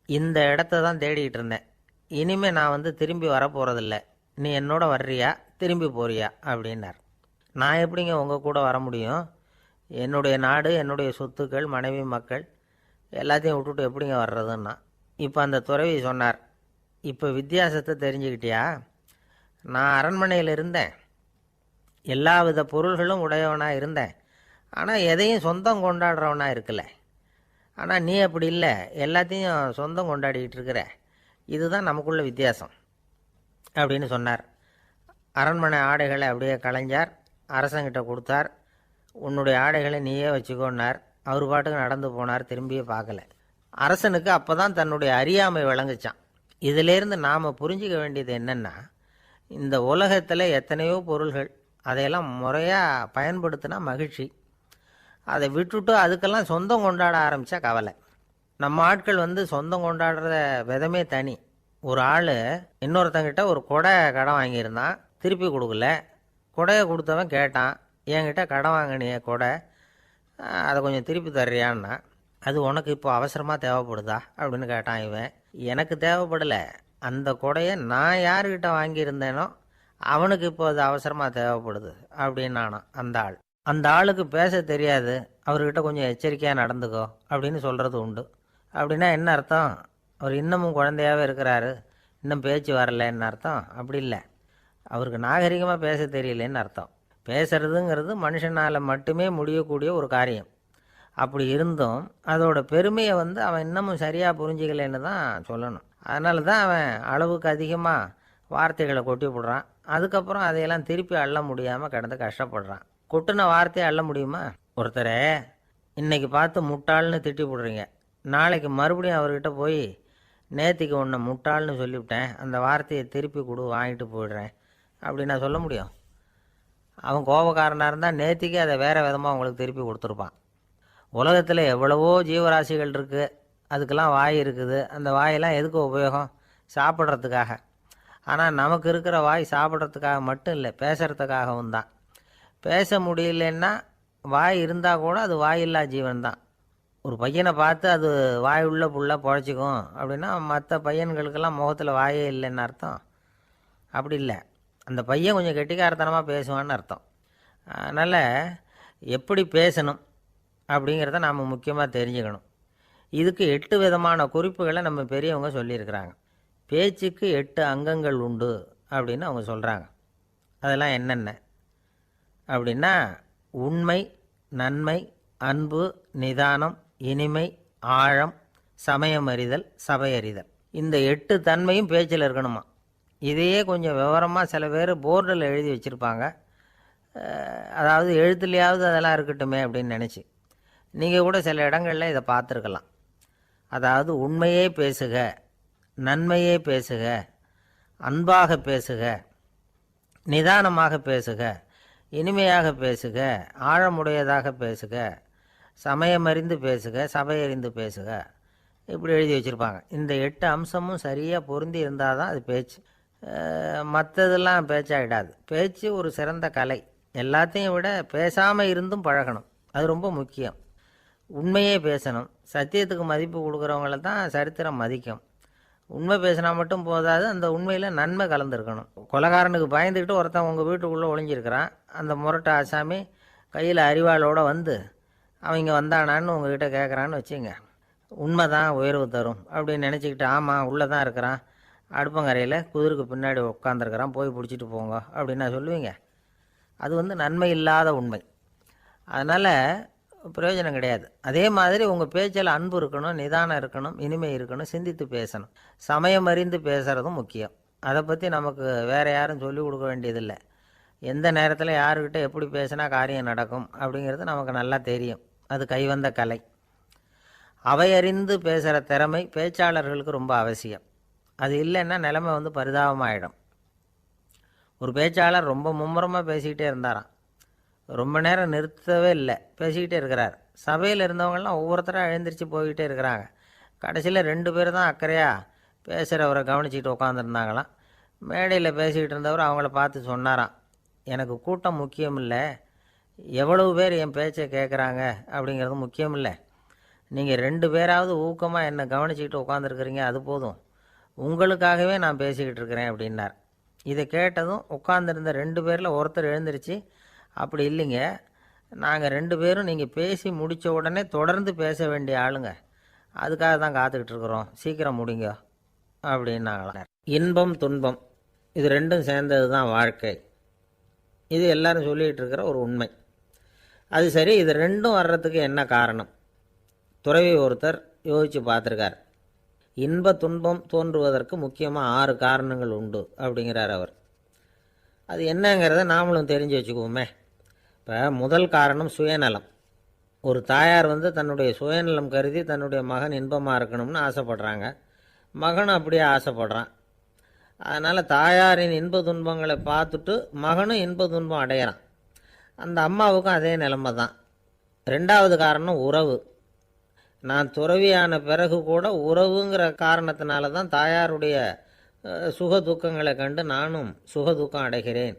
இந்த இடத்த தான் தேடிக்கிட்டு இருந்தேன், இனிமேல் நான் வந்து திரும்பி வரப்போகிறதில்ல, நீ என்னோட வர்றியா திரும்பி போறியா அப்படின்னார். நான் எப்படிங்க உங்கள் கூட வர முடியும்? என்னுடைய நாடு, என்னுடைய சொத்துக்கள், மனைவி, மக்கள் எல்லாத்தையும் விட்டுட்டு எப்படிங்க வர்றதுன்னா. இப்போ அந்த துறவி சொன்னார், இப்போ வித்தியாசத்தை தெரிஞ்சுக்கிட்டியா? நான் அரண்மனையில் இருந்தேன், எல்லா வித பொருள்களும் உடையவனாக இருந்தேன், ஆனால் எதையும் சொந்தம் கொண்டாடுறவனாக இருக்கல. ஆனால் நீ அப்படி இல்லை, எல்லாத்தையும் சொந்தம் கொண்டாடிக்கிட்டு இருக்கிற. இதுதான் நமக்குள்ள வித்தியாசம் அப்படின்னு சொன்னார். அரண்மனை ஆடைகளை அப்படியே களைஞ்சார், அரசங்கிட்ட கொடுத்தார். உன்னுடைய ஆடைகளை நீயே வச்சுக்கோன்னார். அவர் பாட்டுக்கு நடந்து போனார், திரும்பியே பார்க்கல. அரசனுக்கு அப்போ தான் தன்னுடைய அறியாமை விளங்குச்சான். இதிலேருந்து நாம் புரிஞ்சிக்க வேண்டியது என்னென்னா, இந்த உலகத்தில் எத்தனையோ பொருள்கள், அதையெல்லாம் முறையாக பயன்படுத்தினா மகிழ்ச்சி. அதை விட்டுட்டு அதுக்கெல்லாம் சொந்தம் கொண்டாட ஆரம்பித்தா கவலை. நம்ம ஆட்கள் சொந்தம் கொண்டாடுற விதமே தனி. ஒரு ஆள் இன்னொருத்தங்கிட்ட ஒரு கொடை கடன் வாங்கியிருந்தான், திருப்பி கொடுக்கல. கொடையை கொடுத்தவன் கேட்டான், என்கிட்ட கடன் வாங்கினிய கொடை, அதை கொஞ்சம் திருப்பி தர்றியான்னா. அது உனக்கு இப்போ அவசரமாக தேவைப்படுதா அப்படின்னு கேட்டான் இவன். எனக்கு தேவைப்படலை, அந்த கொடையை நான் யாருக்கிட்ட வாங்கியிருந்தேனோ அவனுக்கு இப்போ அது அவசரமாக தேவைப்படுது அப்படின்னானான் அந்த ஆள். அந்த ஆளுக்கு பேச தெரியாது, அவர்கிட்ட கொஞ்சம் எச்சரிக்கையாக நடந்துக்கோ அப்படின்னு சொல்கிறது உண்டு. அப்படின்னா என்ன அர்த்தம்? அவர் இன்னமும் குழந்தையாகவே இருக்கிறாரு, இன்னும் பேச்சு வரலன்னு அர்த்தம்? அப்படி இல்லை, அவருக்கு நாகரிகமாக பேச தெரியலன்னு அர்த்தம். பேசுறதுங்கிறது மனுஷனால் மட்டுமே முடியக்கூடிய ஒரு காரியம். அப்படி இருந்தும் அதோட பெருமையை அவன் இன்னமும் சரியாக புரிஞ்சிக்கலைன்னு தான் சொல்லணும். அதனால தான் அவன் அளவுக்கு அதிகமாக வார்த்தைகளை கொட்டி போடுறான். அதுக்கப்புறம் அதையெல்லாம் திருப்பி அள்ள முடியாமல் கிடந்து கஷ்டப்படுறான். கொட்டின வார்த்தையை அள்ள முடியுமா? ஒருத்தரை இன்னைக்கு பார்த்து முட்டாள்னு திட்டி போடுறீங்க, நாளைக்கு மறுபடியும் அவர்கிட்ட போய் நேத்திக்கு உன்னை முட்டாள்னு சொல்லிவிட்டேன், அந்த வார்த்தையை திருப்பி கொடு, வாங்கிட்டு போயிடுறேன் அப்படின்னு நான் சொல்ல முடியும்? அவன் கோபக்காரனாக இருந்தால் நேத்திக்கு அதை வேறு விதமாக அவங்களுக்கு திருப்பி கொடுத்துருப்பான். உலகத்தில் எவ்வளவோ ஜீவராசிகள் இருக்குது, அதுக்கெல்லாம் வாய் இருக்குது. அந்த வாயெல்லாம் எதுக்கு உபயோகம்? சாப்பிட்றதுக்காக. ஆனால் நமக்கு இருக்கிற வாய் சாப்பிட்றதுக்காக மட்டும் இல்லை, பேசுகிறதுக்காகவும் தான். பேச முடியலன்னா வாய் இருந்தால் கூட அது வாயில்லா ஜீவன் தான். ஒரு பையனை பார்த்து அது வாய் உள்ள புள்ள பொழைச்சிக்கும் அப்படின்னா மற்ற பையன்களுக்கெல்லாம் முகத்தில் வாயே இல்லைன்னு அர்த்தம்? அப்படி இல்லை, அந்த பையன் கொஞ்சம் கெட்டிக்காரத்தனமாக பேசுவான்னு அர்த்தம். அதனால் எப்படி பேசணும் அப்படிங்கிறத நாம் முக்கியமாக தெரிஞ்சுக்கணும். இதுக்கு 8 விதமான குறிப்புகளை நம்ம பெரியவங்க சொல்லியிருக்கிறாங்க. பேச்சுக்கு 8 அங்கங்கள் உண்டு அப்படின்னு அவங்க சொல்கிறாங்க. அதெல்லாம் என்னென்ன அப்படின்னா, உண்மை, நன்மை, அன்பு, நிதானம், இனிமை, ஆழம், சமயமறிதல், சபையறிதல். இந்த 8 தன்மையும் பேச்சில் இருக்கணுமா. இதையே கொஞ்சம் விவரமாக சில பேர் போர்டில் எழுதி வச்சுருப்பாங்க. அதாவது எழுத்துலையாவது அதெல்லாம் இருக்கட்டுமே அப்படின்னு நினச்சி நீங்கள் கூட சில இடங்களில் இதை பார்த்துருக்கலாம். அதாவது உண்மையே பேசுக, நன்மையே பேசுக, அன்பாக பேசுக, நிதானமாக பேசுக, இனிமையாக பேசுக, ஆழமுடையதாக பேசுக, சமயமறிந்து பேசுக, சபையறிந்து பேசுக, இப்படி எழுதி வச்சுருப்பாங்க. இந்த 8 அம்சமும் சரியாக பொருந்தி இருந்தால் தான் அது பேச்சு. மற்றதெல்லாம் பேச்சாகிடாது. பேச்சு ஒரு சிறந்த கலை. எல்லாத்தையும் விட பேசாமல் இருந்தும் பழகணும், அது ரொம்ப முக்கியம். உண்மையே பேசணும். சத்தியத்துக்கு மதிப்பு கொடுக்குறவங்கள தான் சரித்திரம் மதிக்கும். உண்மை பேசினா மட்டும் போதாது, அந்த உண்மையில் நன்மை கலந்துருக்கணும். கொலைகாரனுக்கு பயந்துக்கிட்டு ஒருத்தன் உங்கள் வீட்டுக்குள்ளே ஒளிஞ்சிருக்கிறான். அந்த முரட்டு ஆசாமி கையில் அறிவாளோடு அவங்க வந்தானான்னு உங்ககிட்ட கேட்குறான்னு வச்சுங்க. உண்மை தான் உயர்வு தரும் அப்படின்னு நினச்சிக்கிட்டு, ஆமாம் உள்ளே தான் இருக்கிறான், அடுப்பங்கரையில் குதிருக்கு பின்னாடி உட்காந்துருக்கிறான், போய் பிடிச்சிட்டு போங்க அப்படின்னு நான் சொல்லுவீங்க? அது நன்மை இல்லாத உண்மை. அதனால் பிரயோஜனம் கிடையாது. அதே மாதிரி உங்கள் பேச்சில் அன்பு இருக்கணும், நிதானம் இருக்கணும், இனிமை இருக்கணும், சிந்தித்து பேசணும். சமயம் அறிந்து பேசுகிறதும் முக்கியம். அதை பற்றி நமக்கு வேறு யாரும் சொல்லிக் கொடுக்க வேண்டியதில்லை. எந்த நேரத்தில் யாருக்கிட்ட எப்படி பேசினா காரியம் நடக்கும் அப்படிங்கிறது நமக்கு நல்லா தெரியும். அது கைவந்த கலை. அவையறிந்து பேசுகிற திறமை பேச்சாளர்களுக்கு ரொம்ப அவசியம். அது இல்லைன்னா நிலைமை பரிதாபமாகிடும். ஒரு பேச்சாளர் ரொம்ப மும்முரமாக பேசிக்கிட்டே இருந்தாராம். ரொம்ப நேரம் நிறுத்தவே இல்லை, பேசிக்கிட்டே இருக்கிறார். சபையில் இருந்தவங்களாம் ஒவ்வொருத்தராக எழுந்திரிச்சு போய்கிட்டே இருக்கிறாங்க. கடைசியில் 2 பேர் தான் அக்கறையாக பேசுகிறவரை கவனிச்சிக்கிட்டு உட்காந்துருந்தாங்களாம். மேடையில் பேசிக்கிட்டு இருந்தவர் அவங்கள பார்த்து சொன்னாராம், எனக்கு கூட்டம் முக்கியம் இல்லை, எவ்வளவு பேர் என் பேச்சை கேட்குறாங்க அப்படிங்கிறது முக்கியம் இல்லை. நீங்கள் 2 பேராவது ஊக்கமாக என்னை கவனிச்சிக்கிட்டு உட்காந்துருக்குறீங்க, அது போதும். உங்களுக்காகவே நான் பேசிக்கிட்டு இருக்கிறேன் அப்படின்னார். இதை கேட்டதும் உட்காந்துருந்த 2 பேரில் ஒருத்தர் எழுந்திரிச்சு, அப்படி இல்லைங்க, நாங்கள் 2 பேரும் நீங்கள் பேசி முடித்த உடனே தொடர்ந்து பேச வேண்டிய ஆளுங்க, அதுக்காக தான் காத்துக்கிட்டு இருக்கிறோம், சீக்கிரம் முடிங்க அப்படின்னாங்களாம். இன்பம் துன்பம் இது 2ம் சேர்ந்தது தான் வாழ்க்கை. இது எல்லாரும் சொல்லிகிட்டு இருக்கிற ஒரு உண்மை. அது சரி, இது 2ம் வர்றதுக்கு என்ன காரணம்? துறவி ஒருத்தர் யோசித்து பார்த்துருக்கார். இன்ப துன்பம் தோன்றுவதற்கு முக்கியமாக 6 காரணங்கள் உண்டு அப்படிங்கிறார் அவர். அது என்னங்கிறத நாமளும் தெரிஞ்சு வச்சுக்குவோமே. இப்போ முதல் காரணம் சுயநலம். ஒரு தாயார் தன்னுடைய சுயநலம் கருதி தன்னுடைய மகன் இன்பமாக இருக்கணும்னு ஆசைப்படுறாங்க. மகனும் அப்படியே ஆசைப்படுறான். அதனால் தாயாரின் இன்ப துன்பங்களை பார்த்துட்டு மகனும் இன்ப துன்பம் அடையிறான். அந்த அம்மாவுக்கும் அதே நிலைமை தான். ரெண்டாவது காரணம் உறவு. நான் துறவியான பிறகு கூட உறவுங்கிற காரணத்தினால தான் தாயாருடைய சுக துக்கங்களை கண்டு நானும் சுக துக்கம் அடைகிறேன்.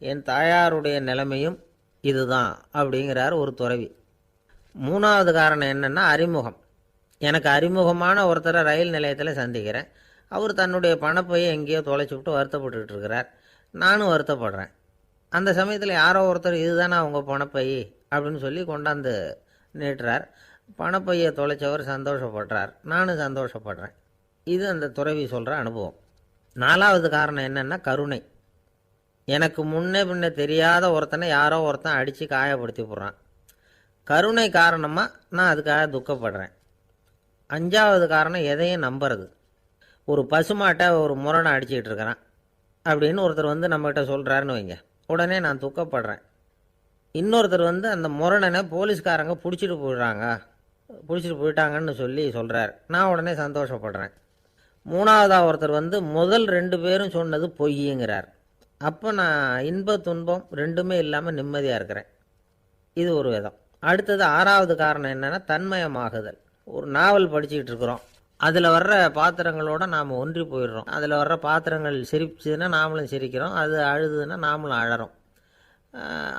என் தாயாருடைய நிலைமையும் இதுதான் அப்படிங்கிறார் ஒரு துறவி. மூணாவது காரணம் என்னென்னா அறிமுகம். எனக்கு அறிமுகமான ஒருத்தரை ரயில் நிலையத்தில் சந்திக்கிறேன். அவர் தன்னுடைய பணப்பையை எங்கேயோ தொலைச்சி விட்டு வருத்தப்பட்டுக்கிட்டு இருக்கிறார். நானும் வருத்தப்படுறேன். அந்த சமயத்தில் யாரோ ஒருத்தர் இதுதானே அவங்க பணப்பை அப்படின்னு சொல்லி கொண்டாந்து நீட்டுறார். பணப்பையை தொலைச்சவர் சந்தோஷப்படுறார், நானும் சந்தோஷப்படுறேன். இது அந்த துறவி சொல்கிற அனுபவம். நாலாவது காரணம் என்னென்னா கருணை. எனக்கு முன்னே பின்னே தெரியாத ஒருத்தனை யாரோ ஒருத்தன் அடித்து காயப்படுத்தி போடுறான். கருணை காரணமாக நான் அதுக்காக துக்கப்படுறேன். அஞ்சாவது காரணம் எதையும் நம்புறது. ஒரு பசுமாட்டை ஒரு முரணை அடிச்சிக்கிட்டு இருக்கிறான் அப்படின்னு ஒருத்தர் வந்து நம்மகிட்ட சொல்கிறாருன்னு வைங்க, உடனே நான் துக்கப்படுறேன். இன்னொருத்தர் வந்து அந்த முரணனை போலீஸ்காரங்க பிடிச்சிட்டு போயிட்டாங்கன்னு சொல்லி சொல்கிறார், நான் உடனே சந்தோஷப்படுறேன். மூணாவதாக ஒருத்தர் வந்து முதல் 2 பேரும் சொன்னது பொய்யுங்கிறார். அப்போ நான் இன்ப துன்பம் ரெண்டுமே இல்லாமல் நிம்மதியாக இருக்கிறேன். இது ஒரு விதம். அடுத்தது 6வது காரணம் என்னென்னா தன்மயமாகுதல். ஒரு நாவல் படிச்சுக்கிட்டு இருக்கிறோம், அதில் வர்ற பாத்திரங்களோடு நாம் ஒன்றி போயிடுறோம். அதில் வர்ற பாத்திரங்கள் சிரிச்சுதுன்னா நாமளும் சிரிக்கிறோம், அது அழுதுன்னா நாமளும் அழறோம்.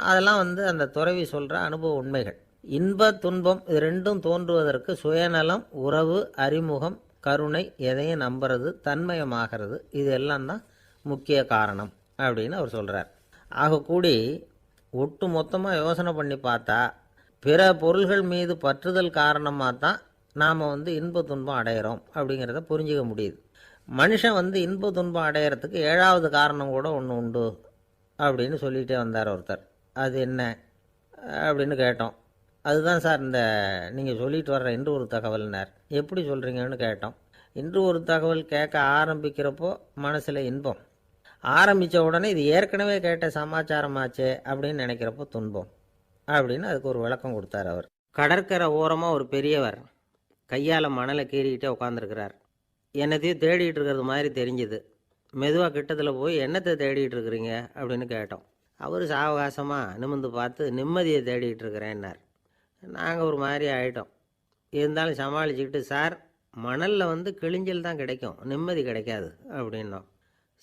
அதெல்லாம் வந்து அந்த துறவி சொல்கிற அனுபவ உண்மைகள். இன்ப துன்பம் இது ரெண்டும் தோன்றுவதற்கு சுயநலம், உறவு, அறிமுகம், கருணை, எதையும் நம்புறது, தன்மயமாகிறது, இது எல்லாம் தான் முக்கிய காரணம் அப்படின்னு அவர் சொல்கிறார். ஆகக்கூடி ஒட்டு மொத்தமாக யோசனை பண்ணி பார்த்தா பிற பொருள்கள் மீது பற்றுதல் காரணமாக தான் நாம் வந்து இன்ப துன்பம் அடையிறோம் அப்படிங்கிறத புரிஞ்சிக்க முடியுது. மனுஷன் வந்து இன்ப துன்பம் அடையிறதுக்கு 7வது காரணம் கூட ஒன்று உண்டு அப்படின்னு சொல்லிகிட்டே வந்தார் ஒருத்தர். அது என்ன அப்படின்னு கேட்டோம். அதுதான் சார் இந்த நீங்கள் சொல்லிட்டு வர்ற இன்று ஒரு தகவல்னார். எப்படி சொல்கிறீங்கன்னு கேட்டோம். இன்று ஒரு தகவல் கேட்க ஆரம்பிக்கிறப்போ மனசில் இன்பம், ஆரம்பித்த உடனே இது ஏற்கனவே கேட்ட சமாச்சாரமாச்சே அப்படின்னு நினைக்கிறப்போ துன்பம் அப்படின்னு அதுக்கு ஒரு விளக்கம் கொடுத்தார் அவர். கடற்கரை ஓரமாக ஒரு பெரியவர் கையால் மணலை கீறிக்கிட்டே உட்காந்துருக்கிறார். என்னத்தையும் தேடிட்டு இருக்கிறது மாதிரி தெரிஞ்சுது. மெதுவாக கிட்டத்தில் போய் என்னத்தை தேடிட்டு இருக்கிறீங்க அப்படின்னு கேட்டோம். அவர் சாவகாசமாக நிமிர்ந்து பார்த்து நிம்மதியை தேடிட்டு இருக்கிறேன்னார். நாங்கள் ஒரு மாதிரி ஆகிட்டோம். இருந்தாலும் சமாளிச்சுக்கிட்டு, சார் மணலில் வந்து கிழிஞ்சல் தான் கிடைக்கும், நிம்மதி கிடைக்காது அப்படின்னோம்.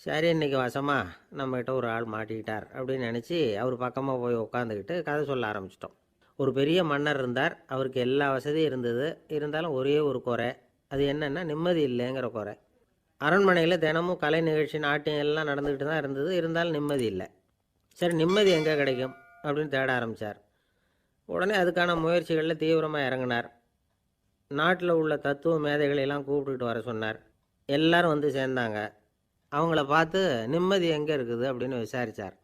சரி, இன்றைக்கி வசமாக நம்மகிட்ட ஒரு ஆள் மாட்டிக்கிட்டார் அப்படின்னு நினச்சி அவர் பக்கமாக போய் உட்காந்துக்கிட்டு கதை சொல்ல ஆரம்பிச்சிட்டோம். ஒரு பெரிய மன்னர் இருந்தார். அவருக்கு எல்லா வசதியும் இருந்தது. இருந்தாலும் ஒரே ஒரு குறை. அது என்னென்னா நிம்மதி இல்லைங்கிற குறை. அரண்மனையில் தினமும் கலை நிகழ்ச்சி, நாட்டியம் எல்லாம் நடந்துக்கிட்டு தான் இருந்தது. இருந்தாலும் நிம்மதி இல்லை. சரி, நிம்மதி எங்கே கிடைக்கும் அப்படின்னு தேட ஆரம்பித்தார். உடனே அதுக்கான முயற்சிகளில் தீவிரமாக இறங்கினார். நாட்டில் உள்ள தத்துவ மேதைகளெல்லாம் கூப்பிட்டுட்டு வர சொன்னார். எல்லாரும் வந்து சேர்ந்தாங்க. அவங்கள பார்த்து நிம்மதி எங்கே இருக்குது அப்படின்னு விசாரித்தார்.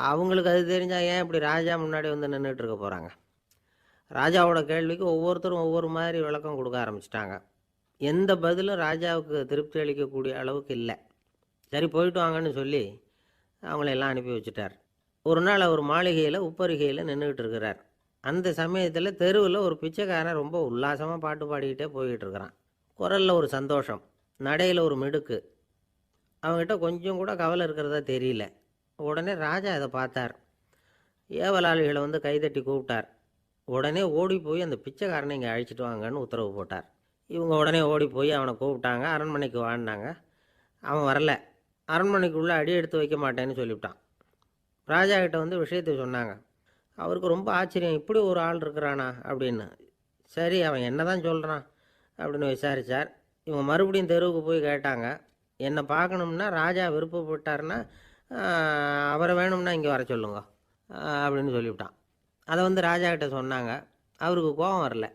அவங்களுக்கு அது தெரிஞ்சால் ஏன் இப்படி ராஜா முன்னாடி வந்து நின்றுட்டு இருக்க போகிறாங்க? ராஜாவோட கேள்விக்கு ஒவ்வொருத்தரும் ஒவ்வொரு மாதிரி விளக்கம் கொடுக்க ஆரம்பிச்சிட்டாங்க. எந்த பதிலும் ராஜாவுக்கு திருப்தி அளிக்கக்கூடிய அளவுக்கு இல்லை. சரி, போயிட்டு வாங்கன்னு சொல்லி அவங்களெல்லாம் அனுப்பி வச்சுட்டார். ஒரு நாள் அவர் மாளிகையில் உப்பரிகையில் நின்றுக்கிட்டு இருக்கிறார். அந்த சமயத்தில் தெருவில் ஒரு பிச்சைக்காரன் ரொம்ப உல்லாசமாக பாட்டு பாடிக்கிட்டே போய்கிட்டு இருக்கிறான். குரலில் ஒரு சந்தோஷம், நடையில் ஒரு மிடுக்கு. அவங்ககிட்ட கொஞ்சம் கூட கவலை இருக்கிறதா தெரியல. உடனே ராஜா அதை பார்த்தார். ஏவலாளிகளை வந்து கைதட்டி கூப்பிட்டார். உடனே ஓடி போய் அந்த பிச்சைக்காரனை இங்கே அழைச்சிட்டு வாங்கன்னு உத்தரவு போட்டார். இவங்க உடனே ஓடி போய் அவனை கூப்பிட்டாங்க. அரண்மனைக்கு வாழ்ந்தாங்க. அவன் வரல. அரண்மனைக்குள்ளே அடி எடுத்து வைக்க மாட்டேன்னு சொல்லிவிட்டான். ராஜா கிட்ட வந்து விஷயத்தை சொன்னாங்க. அவருக்கு ரொம்ப ஆச்சரியம், இப்படி ஒரு ஆள் இருக்கிறானா அப்படின்னு. சரி, அவன் என்ன தான் சொல்கிறான் அப்படின்னு விசாரித்தார். இவங்க மறுபடியும் தெருவுக்கு போய் கேட்டாங்க. என்னை பார்க்கணும்னா ராஜா விருப்பப்பட்டார்னா அவரை வேணும்னா இங்கே வர சொல்லுங்க அப்படின்னு சொல்லிவிட்டான். அதை வந்து ராஜா கிட்ட சொன்னாங்க. அவருக்கு கோபம் வரல.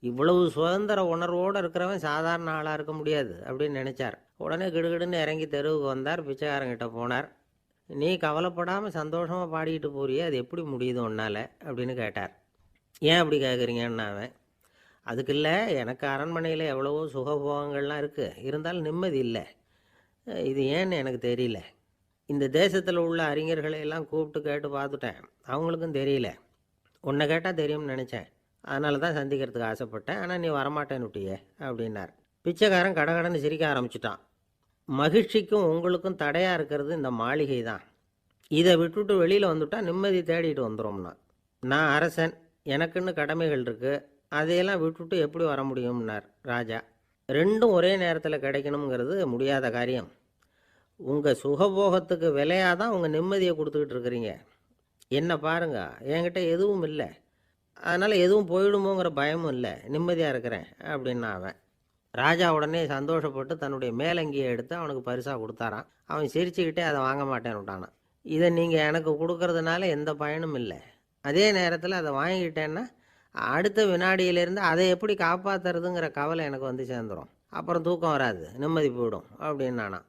இவ்வளவு சுதந்திர உணர்வோடு இருக்கிறவன் சாதாரண ஆளாக இருக்க முடியாது அப்படின்னு நினச்சார். உடனே கிடுகிடுன்னு இறங்கி தெருவுக்கு வந்தார். பிச்சைக்காரங்கிட்ட போனார். நீ கவலைப்படாமல் சந்தோஷமாக பாடிக்கிட்டு போறியே, அது எப்படி முடியுது உன்னால் அப்படின்னு கேட்டார். ஏன் அப்படி கேட்குறீங்கன்னு அவன், அதுக்கு இல்லை, எனக்கு அரண்மனையில் எவ்வளவோ சுகபோகங்கள்லாம் இருக்குது, இருந்தாலும் நிம்மதி இல்லை. இது ஏன்னு எனக்கு தெரியல. இந்த தேசத்தில் உள்ள அறிஞர்களை எல்லாம் கூப்பிட்டு கேட்டு பார்த்துட்டேன், அவங்களுக்கும் தெரியல. உன்னை கேட்டால் தெரியும்னு நினச்சேன், அதனால தான் சந்திக்கிறதுக்கு ஆசைப்பட்டேன். ஆனால் நீ வரமாட்டேன்னு விட்டியே அப்படின்னார். பிச்சைக்காரன் கடகடன்னு சிரிக்க ஆரம்பிச்சிட்டான். மகிழ்ச்சிக்கும் உங்களுக்கும் தடையாக இருக்கிறது இந்த மாளிகை தான். இதை விட்டுட்டு வெளியில் வந்துட்டா நிம்மதி தேடிட்டு வந்துடும்னா. நான் அரசன், எனக்குன்னு கடமைகள் இருக்குது, அதையெல்லாம் விட்டுட்டு எப்படி வர முடியும்னார் ராஜா. ரெண்டும் ஒரே நேரத்தில் கிடைக்கணுங்கிறது முடியாத காரியம். உங்கள் சுகபோகத்துக்கு விலையாக தான் உங்கள் நிம்மதியை கொடுத்துக்கிட்டு இருக்கிறீங்க. என்ன பாருங்க, என்கிட்ட எதுவும் இல்லை, அதனால் எதுவும் போயிடுமோங்கிற பயமும் இல்லை, நிம்மதியாக இருக்கிறேன் அப்படின்னா அவன். ராஜா உடனே சந்தோஷப்பட்டு தன்னுடைய மேலங்கியை எடுத்து அவனுக்கு பரிசாக கொடுத்தாரான். அவன் சிரிச்சுக்கிட்டே அதை வாங்க மாட்டேன்னு விட்டானான். இதை நீங்கள் எனக்கு கொடுக்கறதுனால எந்த பயனும் இல்லை, அதே நேரத்தில் அதை வாங்கிக்கிட்டேன்னா அடுத்த வினாடியிலேருந்து அதை எப்படி காப்பாற்றுறதுங்கிற கவலை எனக்கு வந்து சேர்ந்துடும், அப்புறம் தூக்கம் வராது, நிம்மதி போயிடும் அப்படின்னானா.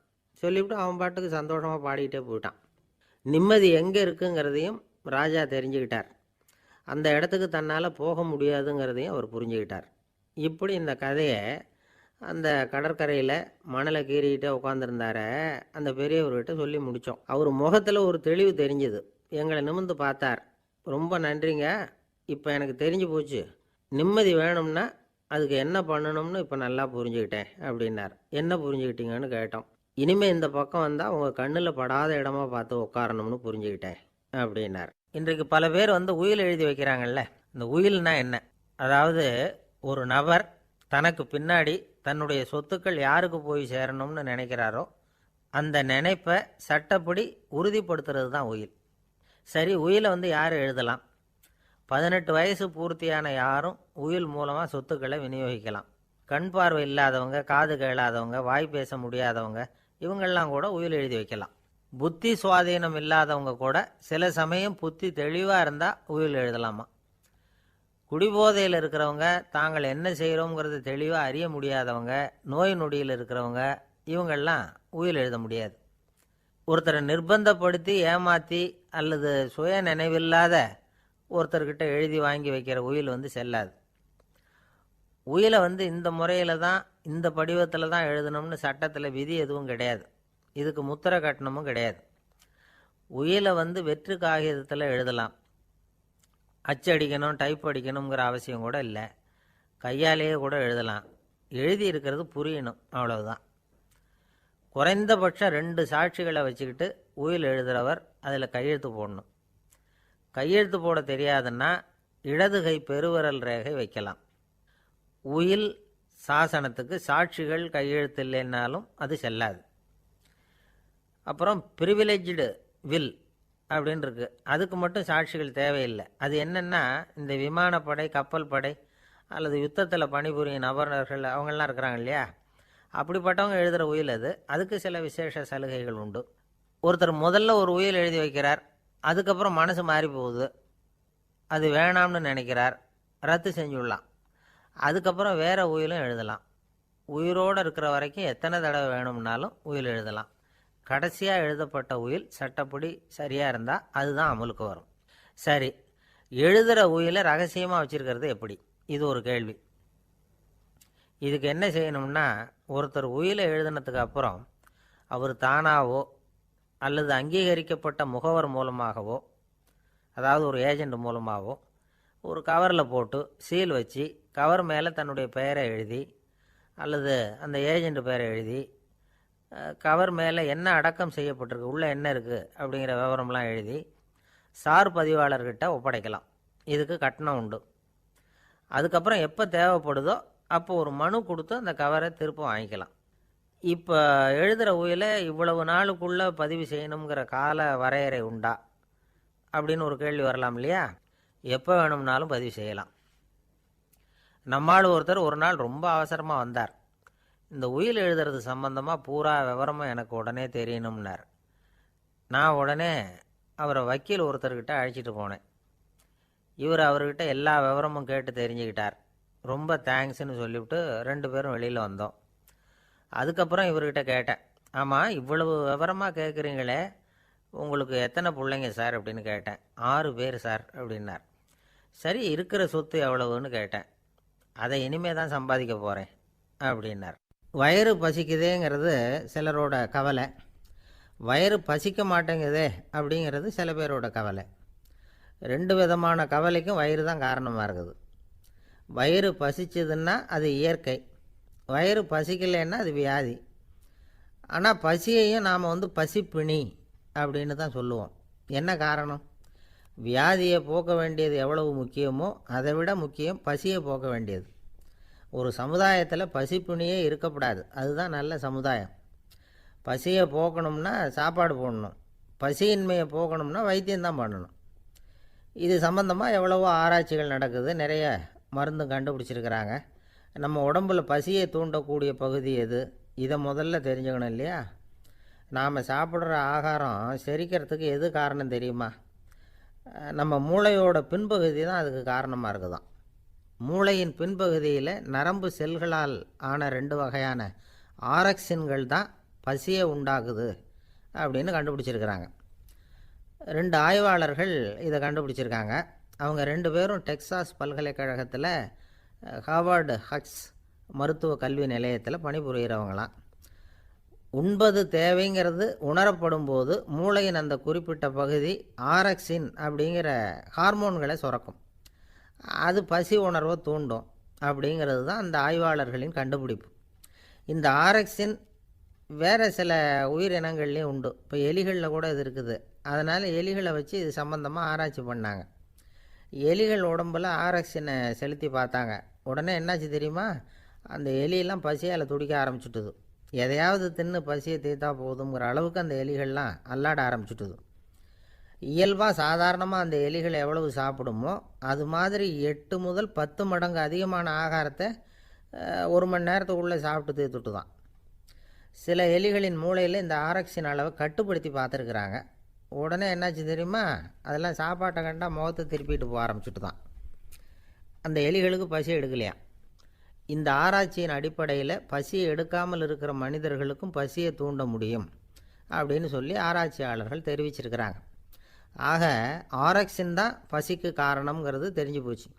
சொல்லிவிட்டு அவன் பாட்டுக்கு சந்தோஷமாக பாடிக்கிட்டே போயிட்டான். நிம்மதி எங்கே இருக்குங்கிறதையும் ராஜா தெரிஞ்சுக்கிட்டார். அந்த இடத்துக்கு தன்னால் போக முடியாதுங்கிறதையும் அவர் புரிஞ்சுக்கிட்டார். இப்படி இந்த கதையை அந்த கடற்கரையில் மணலை கீறிக்கிட்டே உட்காந்துருந்தார அந்த பெரியவர்கிட்ட சொல்லி முடித்தோம். அவர் முகத்தில் ஒரு தெளிவு தெரிஞ்சுது. எங்களை நிமிர்ந்து பார்த்தார். ரொம்ப நன்றிங்க, இப்போ எனக்கு தெரிஞ்சு போச்சு, நிம்மதி வேணும்னா அதுக்கு என்ன பண்ணணும்னு இப்போ நல்லா புரிஞ்சுக்கிட்டேன் அப்படின்னார். என்ன புரிஞ்சுக்கிட்டீங்கன்னு கேட்டோம். இனிமேல் இந்த பக்கம் வந்தால் உங்கள் கண்ணில் படாத இடமா பார்த்து உட்காரணும்னு புரிஞ்சுக்கிட்டேன் அப்படின்னார். இன்றைக்கு பல பேர் உயில் எழுதி வைக்கிறாங்கல்ல, இந்த உயில்னா என்ன? அதாவது ஒரு நபர் தனக்கு பின்னாடி தன்னுடைய சொத்துக்கள் யாருக்கு போய் சேரணும்னு நினைக்கிறாரோ அந்த நினைப்பை சட்டப்படி உறுதிப்படுத்துறது தான் உயில். சரி, உயிலை யார் எழுதலாம்? 18 வயசு பூர்த்தியான யாரும் உயில் மூலமாக சொத்துக்களை விநியோகிக்கலாம். கண் பார்வை இல்லாதவங்க, காது கேளாதவங்க, வாய் பேச முடியாதவங்க, இவங்கெல்லாம் கூட உயில் எழுதி வைக்கலாம். புத்தி சுவாதீனம் இல்லாதவங்க கூட சில சமயம் புத்தி தெளிவாக இருந்தால் உயில் எழுதலாமா. குடிபோதையில் இருக்கிறவங்க, தாங்கள் என்ன செய்கிறோங்கிறது தெளிவாக அறிய முடியாதவங்க, நோய் நொடியில் இருக்கிறவங்க, இவங்கெல்லாம் உயில் எழுத முடியாது. ஒருத்தரை நிர்பந்தப்படுத்தி ஏமாற்றி அல்லது சுய நினைவில்லாத ஒருத்தர்கிட்ட எழுதி வாங்கி வைக்கிற உயில் செல்லாது. உயிலை இந்த முறையில் தான், இந்த படிவத்தில் தான் எழுதணும்னு சட்டத்தில் விதி எதுவும் கிடையாது. இதுக்கு முத்திரை கட்டணமும் கிடையாது. உயிலை வெற்று காகிதத்தில் எழுதலாம். அச்சடிக்கணும், டைப் அடிக்கணுங்கிற அவசியம் கூட இல்லை. கையாலேயே கூட எழுதலாம். எழுதி இருக்கிறது புரியணும், அவ்வளவுதான். குறைந்தபட்சம் 2 சாட்சிகளை வச்சுக்கிட்டு உயில் எழுதுகிறவர் அதில் கையெழுத்து போடணும். கையெழுத்து போட தெரியாதுன்னா இடது கை பெருவிரல் ரேகை வைக்கலாம். உயில் சாசனத்துக்கு சாட்சிகள் கையெழுத்து இல்லைன்னாலும் அது செல்லாது. அப்புறம் ப்ரிவிலேஜ்டு வில் அப்படின்னு இருக்குது, அதுக்கு மட்டும் சாட்சிகள் தேவையில்லை. அது என்னென்னா, இந்த விமானப்படை, கப்பல் படை அல்லது யுத்தத்தில் பணிபுரியும் நபர்கள் அவங்கெல்லாம் இருக்கிறாங்க இல்லையா, அப்படிப்பட்டவங்க எழுதுகிற உயில் அது. அதுக்கு சில விசேஷ சலுகைகள் உண்டு. ஒருத்தர் முதல்ல ஒரு உயில் எழுதி வைக்கிறார், அதுக்கப்புறம் மனசு மாறி போகுது, அது வேணாம்னு நினைக்கிறார், ரத்து செஞ்சுடலாம். அதுக்கப்புறம் வேறு உயிலும் எழுதலாம். உயிரோடு இருக்கிற வரைக்கும் எத்தனை தடவை வேணும்னாலும் உயில் எழுதலாம். கடைசியாக எழுதப்பட்ட உயில் சட்டப்படி சரியாக இருந்தால் அதுதான் அமலுக்கு வரும். சரி, எழுதுகிற உயிலை ரகசியமாக வச்சுருக்கிறது எப்படி? இது ஒரு கேள்வி. இதுக்கு என்ன செய்யணும்னா, ஒருத்தர் உயிலை எழுதினதுக்கு அப்புறம் அவர் தானாவோ அல்லது அங்கீகரிக்கப்பட்ட முகவர் மூலமாகவோ, அதாவது ஒரு ஏஜெண்ட் மூலமாகவோ, ஒரு கவரில் போட்டு சீல் வச்சு கவர் மேலே தன்னுடைய பெயரை எழுதி அல்லது அந்த ஏஜெண்ட் பெயரை எழுதி கவர் மேலே என்ன அடக்கம் செய்யப்பட்டிருக்கு, உள்ளே என்ன இருக்குது அப்படிங்கிற விவரம்லாம் எழுதி சார் பதிவாளர்கிட்ட ஒப்படைக்கலாம். இதுக்கு கட்டணம் உண்டு. அதுக்கப்புறம் எப்போ தேவைப்படுதோ அப்போ ஒரு மனு கொடுத்து அந்த கவரை திரும்ப வாங்கிக்கலாம். இப்போ எழுதுகிற உயிலை இவ்வளவு நாளுக்குள்ளே பதிவு செய்யணுங்கிற கால வரையறை உண்டா அப்படின்னு ஒரு கேள்வி வரலாம் இல்லையா? எப்போ வேணும்னாலும் பதிவு செய்யலாம். நம்மால் ஒருத்தர் ஒரு நாள் ரொம்ப அவசரமாக வந்தார். இந்த உயில் எழுதுறது சம்பந்தமாக பூரா விவரமாக எனக்கு உடனே தெரியணும்னார். நான் உடனே அவரை வக்கீல் ஒருத்தர்கிட்ட அழைச்சிட்டு போனேன். இவர் அவர்கிட்ட எல்லா விவரமும் கேட்டு தெரிஞ்சுக்கிட்டார். ரொம்ப தேங்க்ஸ்ன்னு சொல்லிவிட்டு 2 பேரும் வெளியில் வந்தோம். அதுக்கப்புறம் இவர்கிட்ட கேட்டேன், ஆமாம் இவ்வளவு விவரமாக கேட்குறீங்களே, உங்களுக்கு எத்தனை பிள்ளைங்க சார் அப்படின்னு கேட்டேன். 6 பேர் சார் அப்படின்னார். சரி, இருக்கிற சொத்து எவ்வளவுன்னு கேட்டேன். அதை இனிமே தான் சம்பாதிக்க போகிறேன் அப்படின்னார். வயிறு பசிக்குதேங்கிறது சிலரோட கவலை, வயிறு பசிக்க மாட்டேங்குதே அப்படிங்கிறது சில பேரோட கவலை. 2 விதமான கவலைக்கும் வயிறு தான் காரணமாக இருக்குது. வயிறு பசிச்சதுன்னா அது இயற்கை, வயிறு பசிக்கலைன்னா அது வியாதி. ஆனால் பசியையும் நாம் பசிப்பிணி அப்படின்னு தான் சொல்லுவோம். என்ன காரணம்? வியாதியை போக்க வேண்டியது எவ்வளவு முக்கியமோ அதை விட முக்கியம் பசியை போக்க வேண்டியது. ஒரு சமுதாயத்தில் பசிப்பிணியே இருக்கக்கூடாது. அதுதான் நல்ல சமுதாயம். பசியை போக்கணும்னா சாப்பாடு போடணும், பசியின்மையை போக்கணும்னா வைத்தியம்தான் பண்ணணும். இது சம்பந்தமாக எவ்வளவோ ஆராய்ச்சிகள் நடக்குது, நிறைய மருந்து கண்டுபிடிச்சிருக்கிறாங்க. நம்ம உடம்பில் பசியை தூண்டக்கூடிய பகுதி எது, இதை முதல்ல தெரிஞ்சுக்கணும் இல்லையா? நாம் சாப்பிட்ற ஆகாரம் செரிக்கிறதுக்கு எது காரணம் தெரியுமா? நம்ம மூளையோட பின்பகுதி தான் அதுக்கு காரணமாக இருக்குதாம். மூளையின் பின்பகுதியில் நரம்பு செல்களால் ஆன 2 வகையான ஆரக்சின்கள் தான் பசியை உண்டாக்குது அப்படின்னு கண்டுபிடிச்சிருக்கிறாங்க. 2 ஆய்வாளர்கள் இதை கண்டுபிடிச்சிருக்காங்க. அவங்க 2 பேரும் டெக்சாஸ் பல்கலைக்கழகத்தில் ஹார்வர்டு ஹக்ஸ் மருத்துவ கல்வி நிலையத்தில் பணிபுரிகிறவங்களாம். உண்பது தேவைங்கிறது உணரப்படும் போது மூளையின் அந்த குறிப்பிட்ட பகுதி ஆரக்சின் அப்படிங்கிற ஹார்மோன்களை சுரக்கும். அது பசி உணர்வை தூண்டும் அப்படிங்கிறது தான் அந்த ஆய்வாளர்களின் கண்டுபிடிப்பு. இந்த ஆரக்சின் வேறு சில உயிரினங்கள்லேயும் உண்டு. இப்போ எலிகளில் கூட இது இருக்குது. அதனால் எலிகளை வச்சு இது சம்மந்தமாக ஆராய்ச்சி பண்ணாங்க. எலிகள் உடம்பில் ஆரக்சினை செலுத்தி பார்த்தாங்க. உடனே என்னாச்சு தெரியுமா? அந்த எலியெல்லாம் பசியால் துடிக்க ஆரம்பிச்சுட்டுது. எதையாவது தின்னு பசியை தீர்த்தா போதுங்கிற அளவுக்கு அந்த எலிகள்லாம் அல்லாட ஆரம்பிச்சுட்டுது. இயல்பாக சாதாரணமாக அந்த எலிகள் எவ்வளவு சாப்பிடுமோ அது மாதிரி 8 முதல் 10 மடங்கு அதிகமான ஆகாரத்தை 1 மணி நேரத்துக்குள்ளே சாப்பிட்டு தீர்த்துட்டு தான். சில எலிகளின் மூளையில் இந்த ஆரக்சின் அளவை கட்டுப்படுத்தி பார்த்துருக்குறாங்க. உடனே என்னாச்சு தெரியுமா? அதெல்லாம் சாப்பாட்டை கண்டா முகத்தை திருப்பிட்டு போக ஆரம்பிச்சுட்டு தான். அந்த எலிகளுக்கு பசி எடுக்கலையாம். இந்த ஆராய்ச்சியின் அடிப்படையில் பசியை எடுக்காமல் இருக்கிற மனிதர்களுக்கும் பசியை தூண்ட முடியும் அப்படின்னு சொல்லி ஆராய்ச்சியாளர்கள் தெரிவிச்சிருக்கிறாங்க. ஆக ஆரக்சின் தான் பசிக்கு காரணம்ங்கிறது தெரிஞ்சு போச்சு.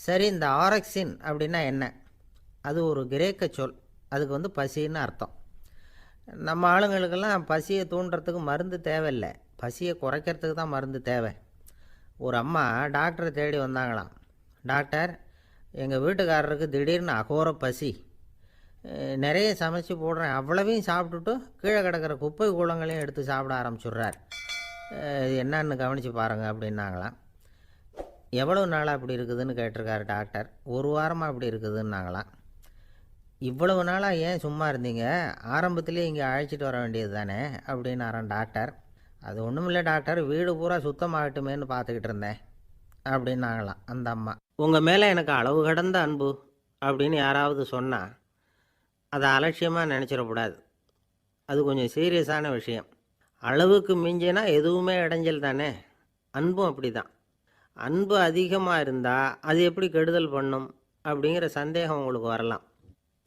சரி, இந்த ஆரக்சின் அப்படின்னா என்ன? அது ஒரு கிரேக்க சொல். அதுக்கு பசின்னு அர்த்தம். நம்ம ஆளுங்களுக்கெல்லாம் பசியை தூண்டுறதுக்கு மருந்து தேவையில்லை, பசியை குறைக்கிறதுக்கு தான் மருந்து தேவை. ஒரு அம்மா டாக்டரை தேடி வந்தாங்களாம். டாக்டர், எங்கள் வீட்டுக்காரருக்கு திடீர்னு அகோர பசி, நிறைய சமைச்சு போடுறேன், அவ்வளவையும் சாப்பிட்டுட்டு கீழே கிடக்கிற குப்பை கூலங்களையும் எடுத்து சாப்பிட ஆரம்பிச்சுட்றார், என்னன்னு கவனித்து பாருங்கள் அப்படின்னாங்களாம். எவ்வளவு நாளாக அப்படி இருக்குதுன்னு கேட்டிருக்காரு டாக்டர். 1 வாரமாக அப்படி இருக்குதுன்னாங்களாம். இவ்வளவு நாளாக ஏன் சும்மா இருந்தீங்க? ஆரம்பத்திலே இங்கே அழைச்சிட்டு வர வேண்டியது தானே அப்படின்னாரான் டாக்டர். அது ஒன்றும் இல்லை டாக்டர், வீடு பூரா சுத்தமாகட்டுமேன்னு பார்த்துக்கிட்டு இருந்தேன் அப்படின்னாங்களாம் அந்த அம்மா. உங்கள் மேலே எனக்கு அளவு கடந்த அன்பு அப்படின்னு யாராவது சொன்னால் அதை அலட்சியமாக நினச்சிடக்கூடாது. அது கொஞ்சம் சீரியஸான விஷயம். அளவுக்கு மிஞ்சினா எதுவுமே இடைஞ்சல் தானே. அன்பும் அப்படி தான். அன்பு அதிகமாக இருந்தால் அது எப்படி கெடுதல் பண்ணும் அப்படிங்கிற சந்தேகம் உங்களுக்கு வரலாம்.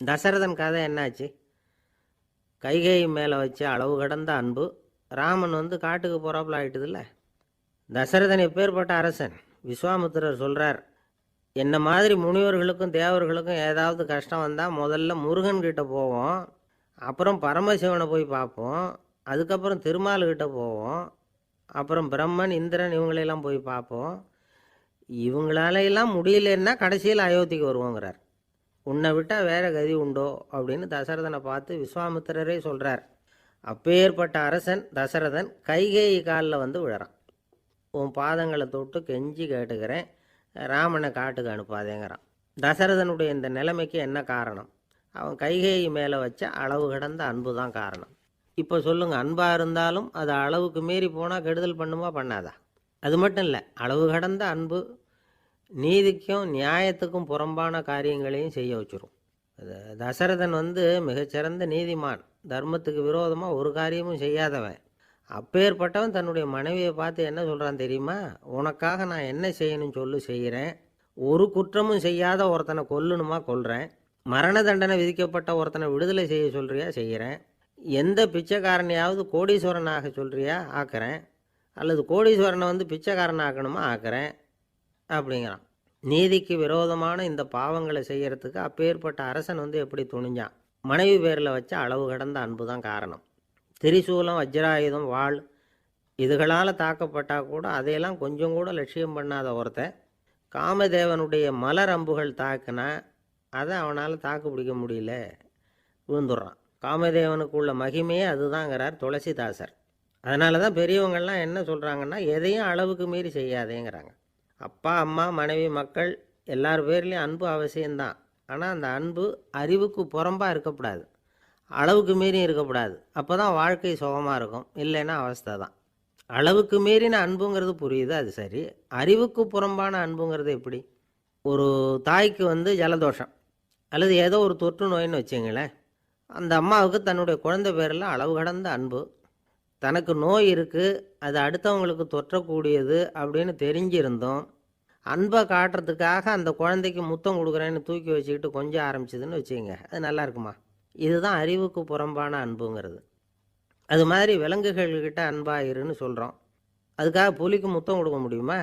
தசரதன் கதை என்னாச்சு? கைகேயி மேலே வச்ச அளவு கடந்த அன்பு ராமன் காட்டுக்கு போகிறாப்புல ஆகிட்டுதில்ல. தசரதன் எப்பேற்பட்ட அரசன்? விஸ்வாமித்திரர் சொல்கிறார், என்ன மாதிரி முனிவர்களுக்கும் தேவர்களுக்கும் ஏதாவது கஷ்டம் வந்தால் முதல்ல முருகன்கிட்ட போவோம், அப்புறம் பரமசிவனை போய் பார்ப்போம், அதுக்கப்புறம் திருமால்கிட்ட போவோம், அப்புறம் பிரம்மன் இந்திரன் இவங்களெல்லாம் போய் பார்ப்போம், இவங்களாலையெல்லாம் முடியலன்னா கடைசியில் அயோத்திக்கு வருவோங்கிறார். உன்னை விட்டால் வேறு கதி உண்டோ அப்படின்னு தசரதனை பார்த்து விஸ்வாமித்திரரே சொல்கிறார். அப்பேற்பட்ட அரசன் தசரதன் கைகேயி காலில் விழறான். உன் பாதங்களை தொட்டு கெஞ்சி கேட்டுக்கிறேன், ராமனை காட்டுக்கு அனுப்பாதேங்கிறான். தசரதனுடைய இந்த நிலைமைக்கு என்ன காரணம்? அவன் கைகேயி மேலே வச்ச அளவு கடந்த அன்பு தான் காரணம். இப்போ சொல்லுங்கள், அன்பாக இருந்தாலும் அது அளவுக்கு மீறி போனால் கெடுதல் பண்ணுமா பண்ணாதா? அது மட்டும் இல்லை, அளவு கடந்த அன்பு நீதிக்கும் நியாயத்துக்கும் புறம்பான காரியங்களையும் செய்ய வச்சிரும். தசரதன் மிகச்சிறந்த நீதிமான், தர்மத்துக்கு விரோதமாக ஒரு காரியமும் செய்யாதவன். அப்பேற்பட்டவன் தன்னுடைய மனைவியை பார்த்து என்ன சொல்கிறான் தெரியுமா? உனக்காக நான் என்ன செய்யணும்னு சொல்லி செய்கிறேன், ஒரு குற்றமும் செய்யாத ஒருத்தனை கொல்லணுமா கொல்றேன், மரண தண்டனை விதிக்கப்பட்ட ஒருத்தனை விடுதலை செய்ய சொல்கிறியா செய்கிறேன், எந்த பிச்சைக்காரனையாவது கோடீஸ்வரனாக சொல்கிறியா ஆக்கிறேன், அல்லது கோடீஸ்வரனை பிச்சைக்காரன் ஆக்கணுமா ஆக்கிறேன் அப்படிங்கிறான். நீதிக்கு விரோதமான இந்த பாவங்களை செய்யறதுக்கு அப்பேற்பட்ட அரசன் எப்படி துணிஞ்சான்? மனைவி பேரில் வச்ச அளவு கடந்த அன்பு தான் காரணம். திரிசூலம், வஜ்ராயுதம், வாள் இதுகளால் தாக்கப்பட்டால் கூட அதையெல்லாம் கொஞ்சம் கூட லட்சியம் பண்ணாத ஒருத்தன் காமதேவனுடைய மலர் அம்புகள் தாக்குனா அதை அவனால் தாக்கு பிடிக்க முடியல, விழுந்துடுறான். காமதேவனுக்கு உள்ள மகிமையே அதுதாங்கிறார் துளசிதாசர். அதனால தான் பெரியவங்கள்லாம் என்ன சொல்கிறாங்கன்னா, எதையும் அளவுக்கு மீறி செய்யாதேங்கிறாங்க. அப்பா அம்மா மனைவி மக்கள் எல்லார் பேர்லேயும் அன்பு அவசியம்தான். ஆனால் அந்த அன்பு அறிவுக்கு புறம்பாக இருக்கக்கூடாது, அளவுக்கு மீறி இருக்கக்கூடாது. அப்போ தான் வாழ்க்கை சுகமாக இருக்கும், இல்லைன்னா அவஸ்தை தான். அளவுக்கு மீறின அன்புங்கிறது புரியுது, அது சரி. அறிவுக்கு புறம்பான அன்புங்கிறது எப்படி? ஒரு தாய்க்கு ஜலதோஷம் அல்லது ஏதோ ஒரு தொற்று நோயின்னு வச்சுங்களேன். அந்த அம்மாவுக்கு தன்னுடைய குழந்தை பேரில் அளவு கடந்த அன்பு. தனக்கு நோய் இருக்குது, அது அடுத்தவங்களுக்கு தொற்றக்கூடியது அப்படின்னு தெரிஞ்சிருந்தோம் அன்பை காட்டுறதுக்காக அந்த குழந்தைக்கு முத்தம் கொடுக்குறேன்னு தூக்கி வச்சுக்கிட்டு கொஞ்சம் ஆரம்பிச்சதுன்னு வச்சுக்கோங்க, அது நல்லா இருக்குமா? இதுதான் அறிவுக்கு புறம்பான அன்புங்கிறது. அது மாதிரி விலங்குகள்கிட்ட அன்பாயிருன்னு சொல்கிறோம். அதுக்காக புலிக்கு முத்தம் கொடுக்க முடியுமா?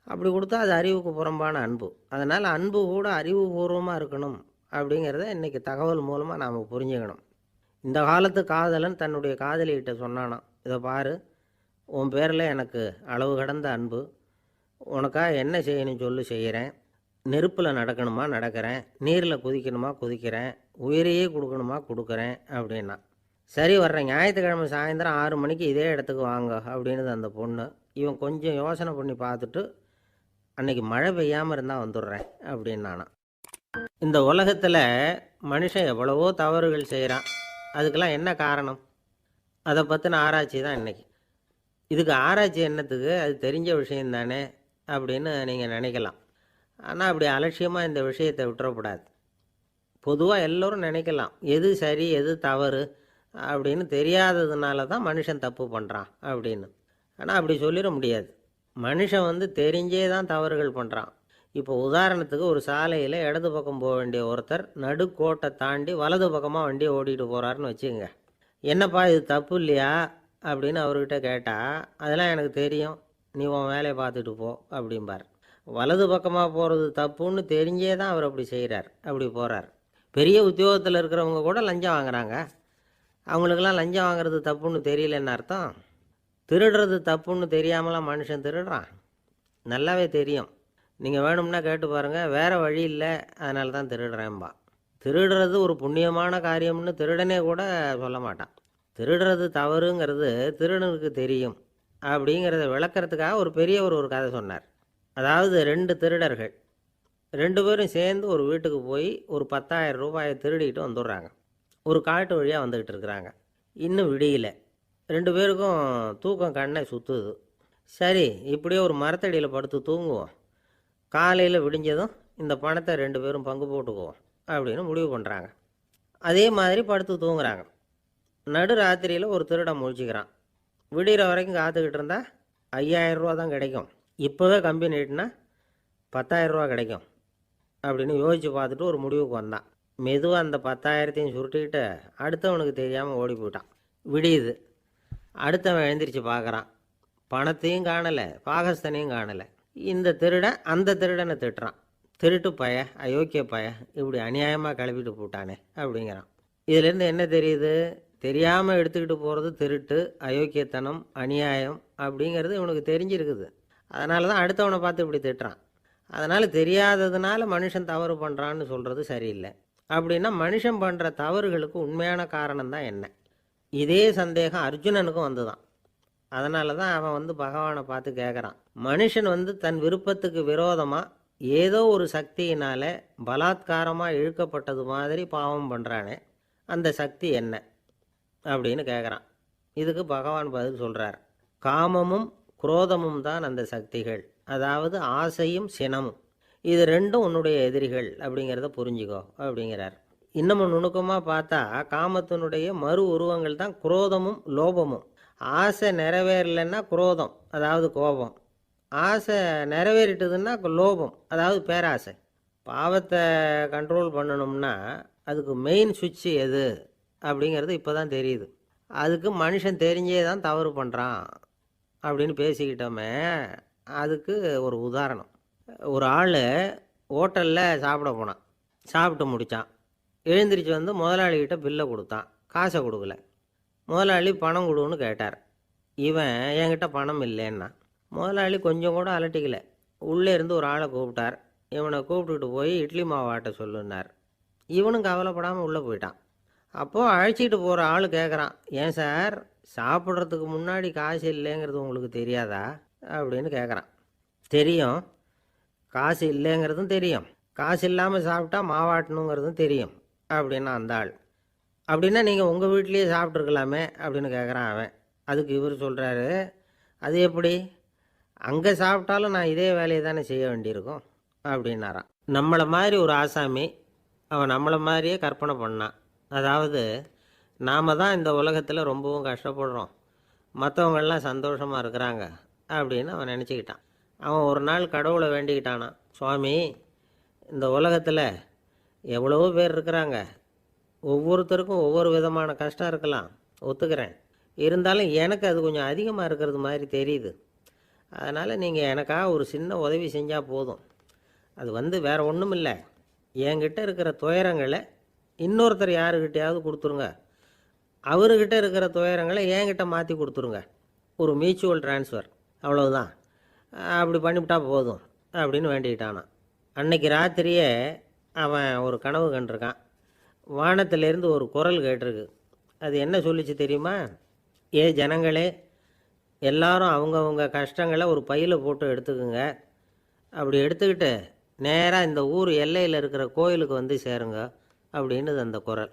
அப்படி கொடுத்தா அது அறிவுக்கு புறம்பான அன்பு. அதனால் அன்பு கூட அறிவுபூர்வமாக இருக்கணும் அப்படிங்கிறத இன்றைக்கி தகவல் மூலமாக நாம் புரிஞ்சுக்கணும். இந்த காலத்து காதலன் தன்னுடைய காதலிகிட்ட சொன்னானாம், இதை பாரு, உன் பேரில் எனக்கு அளவு கடந்த அன்பு, உனக்காக என்ன செய்யணும் சொல்லு, செய்கிறேன். நெருப்பில் நடக்கணுமா நடக்கிறேன், நீரில் குதிக்கணுமா குதிக்கிறேன், உயிரையே கொடுக்கணுமா கொடுக்குறேன் அப்படின்னா. சரி, வர்றேன் ஞாயிற்றுக்கிழமை சாயந்தரம் 6 மணிக்கு இதே இடத்துக்கு வாங்க அப்படின்னுது அந்த பொண்ணு. இவன் கொஞ்சம் யோசனை பண்ணி பார்த்துட்டு, அன்னைக்கு மழை பெய்யாமல் இருந்தால் வந்துடுறேன் அப்படின்னானா. இந்த உலகத்தில் மனுஷன் எவ்வளவோ தவறுகள் செய்கிறான். அதுக்கெல்லாம் என்ன காரணம்? அதை பற்றின ஆராய்ச்சி தான் இன்றைக்கி. இதுக்கு ஆராய்ச்சி என்னத்துக்கு, அது தெரிஞ்ச விஷயம் தானே அப்படின்னு நீங்கள் நினைக்கலாம். ஆனால் அப்படி அலட்சியமாக இந்த விஷயத்தை விட்டுறக்கூடாது. பொதுவாக எல்லோரும் நினைக்கலாம், எது சரி எது தவறு அப்படின்னு தெரியாததுனால தான் மனுஷன் தப்பு பண்ணுறான் அப்படின்னு. ஆனால் அப்படி சொல்லிட முடியாது. மனுஷன் தெரிஞ்சே தான் தவறுகள் பண்ணுறான். இப்போ உதாரணத்துக்கு, ஒரு சாலையில் இடது பக்கம் போக வேண்டிய ஒருத்தர் நடுக்கோட்டை தாண்டி வலது பக்கமாக வண்டியை ஓட்டிகிட்டு போகிறாருன்னு வச்சுக்கோங்க. என்னப்பா இது தப்பு இல்லையா அப்படின்னு அவர்கிட்ட கேட்டால், அதெல்லாம் எனக்கு தெரியும், நீ உன் வேலையை பார்த்துட்டு போ அப்படிம்பார். வலது பக்கமாக போகிறது தப்புன்னு தெரிஞ்சே தான் அவர் அப்படி செய்கிறார், அப்படி போகிறார். பெரிய உத்தியோகத்தில் இருக்கிறவங்க கூட லஞ்சம் வாங்குறாங்க. அவங்களுக்கெல்லாம் லஞ்சம் வாங்குறது தப்புன்னு தெரியலன்னு அர்த்தம்? திருடுறது தப்புன்னு தெரியாமலாம் மனுஷன் திருடுறான்? நல்லாவே தெரியும். நீங்கள் வேணும்னா கேட்டு பாருங்கள், வேறு வழி இல்லை அதனால தான் திருடுறேன்பா. திருடுறது ஒரு புண்ணியமான காரியம்னு திருடனே கூட சொல்ல மாட்டான். திருடுறது தவறுங்கிறது திருடனுக்கு தெரியும் அப்படிங்கிறத விளக்கிறதுக்காக ஒரு பெரியவர் ஒரு கதை சொன்னார். அதாவது 2 திருடர்கள் 2 பேரும் சேர்ந்து ஒரு வீட்டுக்கு போய் ஒரு 10,000 ரூபாயை திருடிக்கிட்டு வந்துடுறாங்க. ஒரு காட்டு வழியாக வந்துக்கிட்டு இருக்கிறாங்க. இன்னும் விடியல. 2 பேருக்கும் தூக்கம் கண்ணை சுற்றுது. சரி, இப்படியே ஒரு மரத்தடியில் படுத்து தூங்குவோம், காலையில் விடிஞ்சதும் இந்த பணத்தை 2 பேரும் பங்கு போட்டுக்குவோம் அப்படின்னு முடிவு பண்ணுறாங்க. அதே மாதிரி படுத்து தூங்குறாங்க. நடு ராத்திரியில் ஒரு திருடன் முழிச்சிக்கிறான். விடிகிற வரைக்கும் காத்துக்கிட்டு இருந்தால் 5,000 ரூபா தான் கிடைக்கும், இப்போவே கம்பி நீட்டினா 10,000 ரூபா கிடைக்கும் அப்படின்னு யோசித்து பார்த்துட்டு ஒரு முடிவுக்கு வந்தான். மெதுவாக அந்த 10,000த்தையும் சுருட்டிக்கிட்டு அடுத்தவனுக்கு தெரியாமல் ஓடி போயிட்டான். விடியுது. அடுத்தவன் எழுந்திரிச்சு பார்க்குறான். பணத்தையும் காணலை, பாகஸ்தனையும் காணலை. இந்த திருடன் அந்த திருடனை திட்டுறான், திருட்டு பய, அயோக்கிய பய, இப்படி அநியாயமாக கிளப்பிட்டு போட்டானே அப்படிங்கிறான். இதுலேருந்து என்ன தெரியுது? தெரியாமல் எடுத்துக்கிட்டு போகிறது திருட்டு, அயோக்கியத்தனம், அநியாயம் அப்படிங்கிறது இவனுக்கு தெரிஞ்சிருக்குது. அதனால தான் அடுத்தவனை பார்த்து இப்படி திட்டுறான். அதனால் தெரியாததுனால மனுஷன் தவறு பண்ணுறான்னு சொல்கிறது சரியில்லை. அப்படின்னா மனுஷன் பண்ணுற தவறுகளுக்கு உண்மையான காரணம் தான் என்ன? இதே சந்தேகம் அர்ஜுனனுக்கும் வந்துதான். அதனால தான் அவன் பகவானை பார்த்து கேட்குறான், மனுஷன் தன் விருப்பத்துக்கு விரோதமாக ஏதோ ஒரு சக்தியினால் பலாத்காரமாக இழுக்கப்பட்டது மாதிரி பாவம் பண்ணுறானே, அந்த சக்தி என்ன அப்படின்னு கேட்குறான். இதுக்கு பகவான் பதில் சொல்கிறார், காமமும் குரோதமும் தான் அந்த சக்திகள், அதாவது ஆசையும் சினமும். இது 2ம் உன்னுடைய எதிரிகள் அப்படிங்கிறத புரிஞ்சுக்கோ அப்படிங்கிறார். இன்னமும் நுணுக்கமாக பார்த்தா காமத்தினுடைய மறு உருவங்கள் தான் குரோதமும் லோபமும். ஆசை நிறைவேறலைன்னா குரோதம், அதாவது கோபம். ஆசை நிறைவேறிட்டதுன்னா லோபம், அதாவது பேராசை. பாவத்தை கண்ட்ரோல் பண்ணணும்னா அதுக்கு மெயின் சுவிட்சு எது அப்படிங்கிறது இப்போ தான் தெரியுது. அதுக்கு மனுஷன் தெரிஞ்சே தான் தவறு பண்ணுறான் அப்படின்னு பேசிக்கிட்டோமே. அதுக்கு ஒரு உதாரணம். ஒரு ஆள் ஹோட்டலில் சாப்பிட போனான். சாப்பிட்டு முடித்தான். எழுந்திரிச்சு முதலாளிகிட்ட பில்லை கொடுத்தான். காசை கொடுக்கல. முதலாளி பணம் கொடுன்னு கேட்டார். இவன் என்கிட்ட பணம் இல்லைன்னா. முதலாளி கொஞ்சம் கூட அலட்டிக்கல. உள்ளே இருந்து ஒரு ஆளை கூப்பிட்டார். இவனை கூப்பிட்டுட்டு போய் இட்லி மாவு ஆட்ட சொல்லுன்னார். இவனும் கவலைப்படாமல் உள்ளே போயிட்டான். அப்போது அழைச்சிட்டு போகிற ஆள் கேட்குறான், ஏன் சார் சாப்பிட்றதுக்கு முன்னாடி காசு இல்லைங்கிறது உங்களுக்கு தெரியாதா அப்படின்னு கேட்குறான். தெரியும், காசு இல்லைங்கிறதும் தெரியும், காசு இல்லாமல் சாப்பிட்டா மாவாட்டணுங்கிறதும் தெரியும் அப்படின்னா அந்த ஆள். அப்படின்னா நீங்கள் உங்கள் வீட்லேயே சாப்பிட்ருக்கலாமே அப்படின்னு கேட்குறான் அவன். அதுக்கு இவர் சொல்கிறாரு, அது எப்படி, அங்கே சாப்பிட்டாலும் நான் இதே வேலையை தானே செய்ய வேண்டியிருக்கும் அப்படின்னாரான். நம்மளை மாதிரி ஒரு ஆசாமி அவன் நம்மளை மாதிரியே கற்பனை பண்ணான். அதாவது நாம் தான் இந்த உலகத்தில் ரொம்பவும் கஷ்டப்படுறோம், மற்றவங்கள்லாம் சந்தோஷமாக இருக்கிறாங்க அப்படின்னு அவன் நினச்சிக்கிட்டான். அவன் ஒரு நாள் கடவுளை வேண்டிக்கிட்டானான், சுவாமி இந்த உலகத்தில் எவ்வளவோ பேர் இருக்கிறாங்க, ஒவ்வொருத்தருக்கும் ஒவ்வொரு விதமான கஷ்டம் இருக்கலாம், ஒத்துக்கிறேன், இருந்தாலும் எனக்கு அது கொஞ்சம் அதிகமாக இருக்கிறது மாதிரி தெரியுது, அதனால் நீங்கள் எனக்காக ஒரு சின்ன உதவி செஞ்சால் போதும். அது வேறு ஒன்றும் இல்லை, என்கிட்ட இருக்கிற துயரங்களை இன்னொருத்தர் யாருக்கிட்டையாவது கொடுத்துருங்க, அவர்கிட்ட இருக்கிற துயரங்களை என்கிட்ட மாற்றி கொடுத்துருங்க, ஒரு மியூச்சுவல் ட்ரான்ஸ்ஃபர், அவ்வளவுதான், அப்படி பண்ணிவிட்டா போதும் அப்படின்னு வேண்டிக்கிட்டானான். அன்னைக்கு ராத்திரியே அவன் ஒரு கனவு கண்டிருக்கான். வானத்திலேருந்து ஒரு குரல் கேட்டிருக்கு. அது என்ன சொல்லிச்சு தெரியுமா? ஏ ஜனங்களே, எல்லாரும் அவங்கவுங்க கஷ்டங்களை ஒரு பையில் போட்டு எடுத்துக்குங்க, அப்படி எடுத்துக்கிட்டு நேராக இந்த ஊர் எல்லையில் இருக்கிற கோயிலுக்கு வந்து சேருங்க அப்படின்னு அந்த குரல்.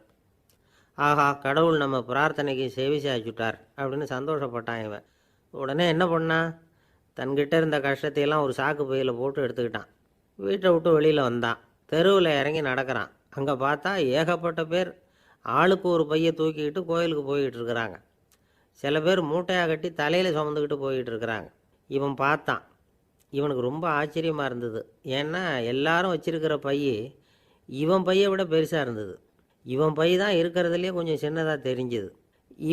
ஆஹா, கடவுள் நம்ம பிரார்த்தனைக்கு செவி சாய்ச்சுட்டார் அப்படின்னு சந்தோஷப்பட்டான் இவன். உடனே என்ன பண்ணான், தன்கிட்ட இருந்த கஷ்டத்தையெல்லாம் ஒரு சாக்கு பையில் போட்டு எடுத்துக்கிட்டான். வீட்டை விட்டு வெளியில் வந்தான். தெருவில் இறங்கி நடக்கிறான். அங்கே பார்த்தா ஏகப்பட்ட பேர் ஆளுக்கு ஒரு பையை தூக்கிக்கிட்டு கோயிலுக்கு போய்கிட்டு இருக்கிறாங்க. சில பேர் மூட்டையாக கட்டி தலையில் சுமந்துக்கிட்டு போய்கிட்டு இருக்கிறாங்க. இவன் பார்த்தான். இவனுக்கு ரொம்ப ஆச்சரியமாக இருந்தது. ஏன்னா எல்லாரும் வச்சிருக்கிற பை இவன் பையை விட பெருசாக இருந்தது. இவன் பை தான் இருக்கிறதுலே கொஞ்சம் சின்னதாக தெரிஞ்சுது.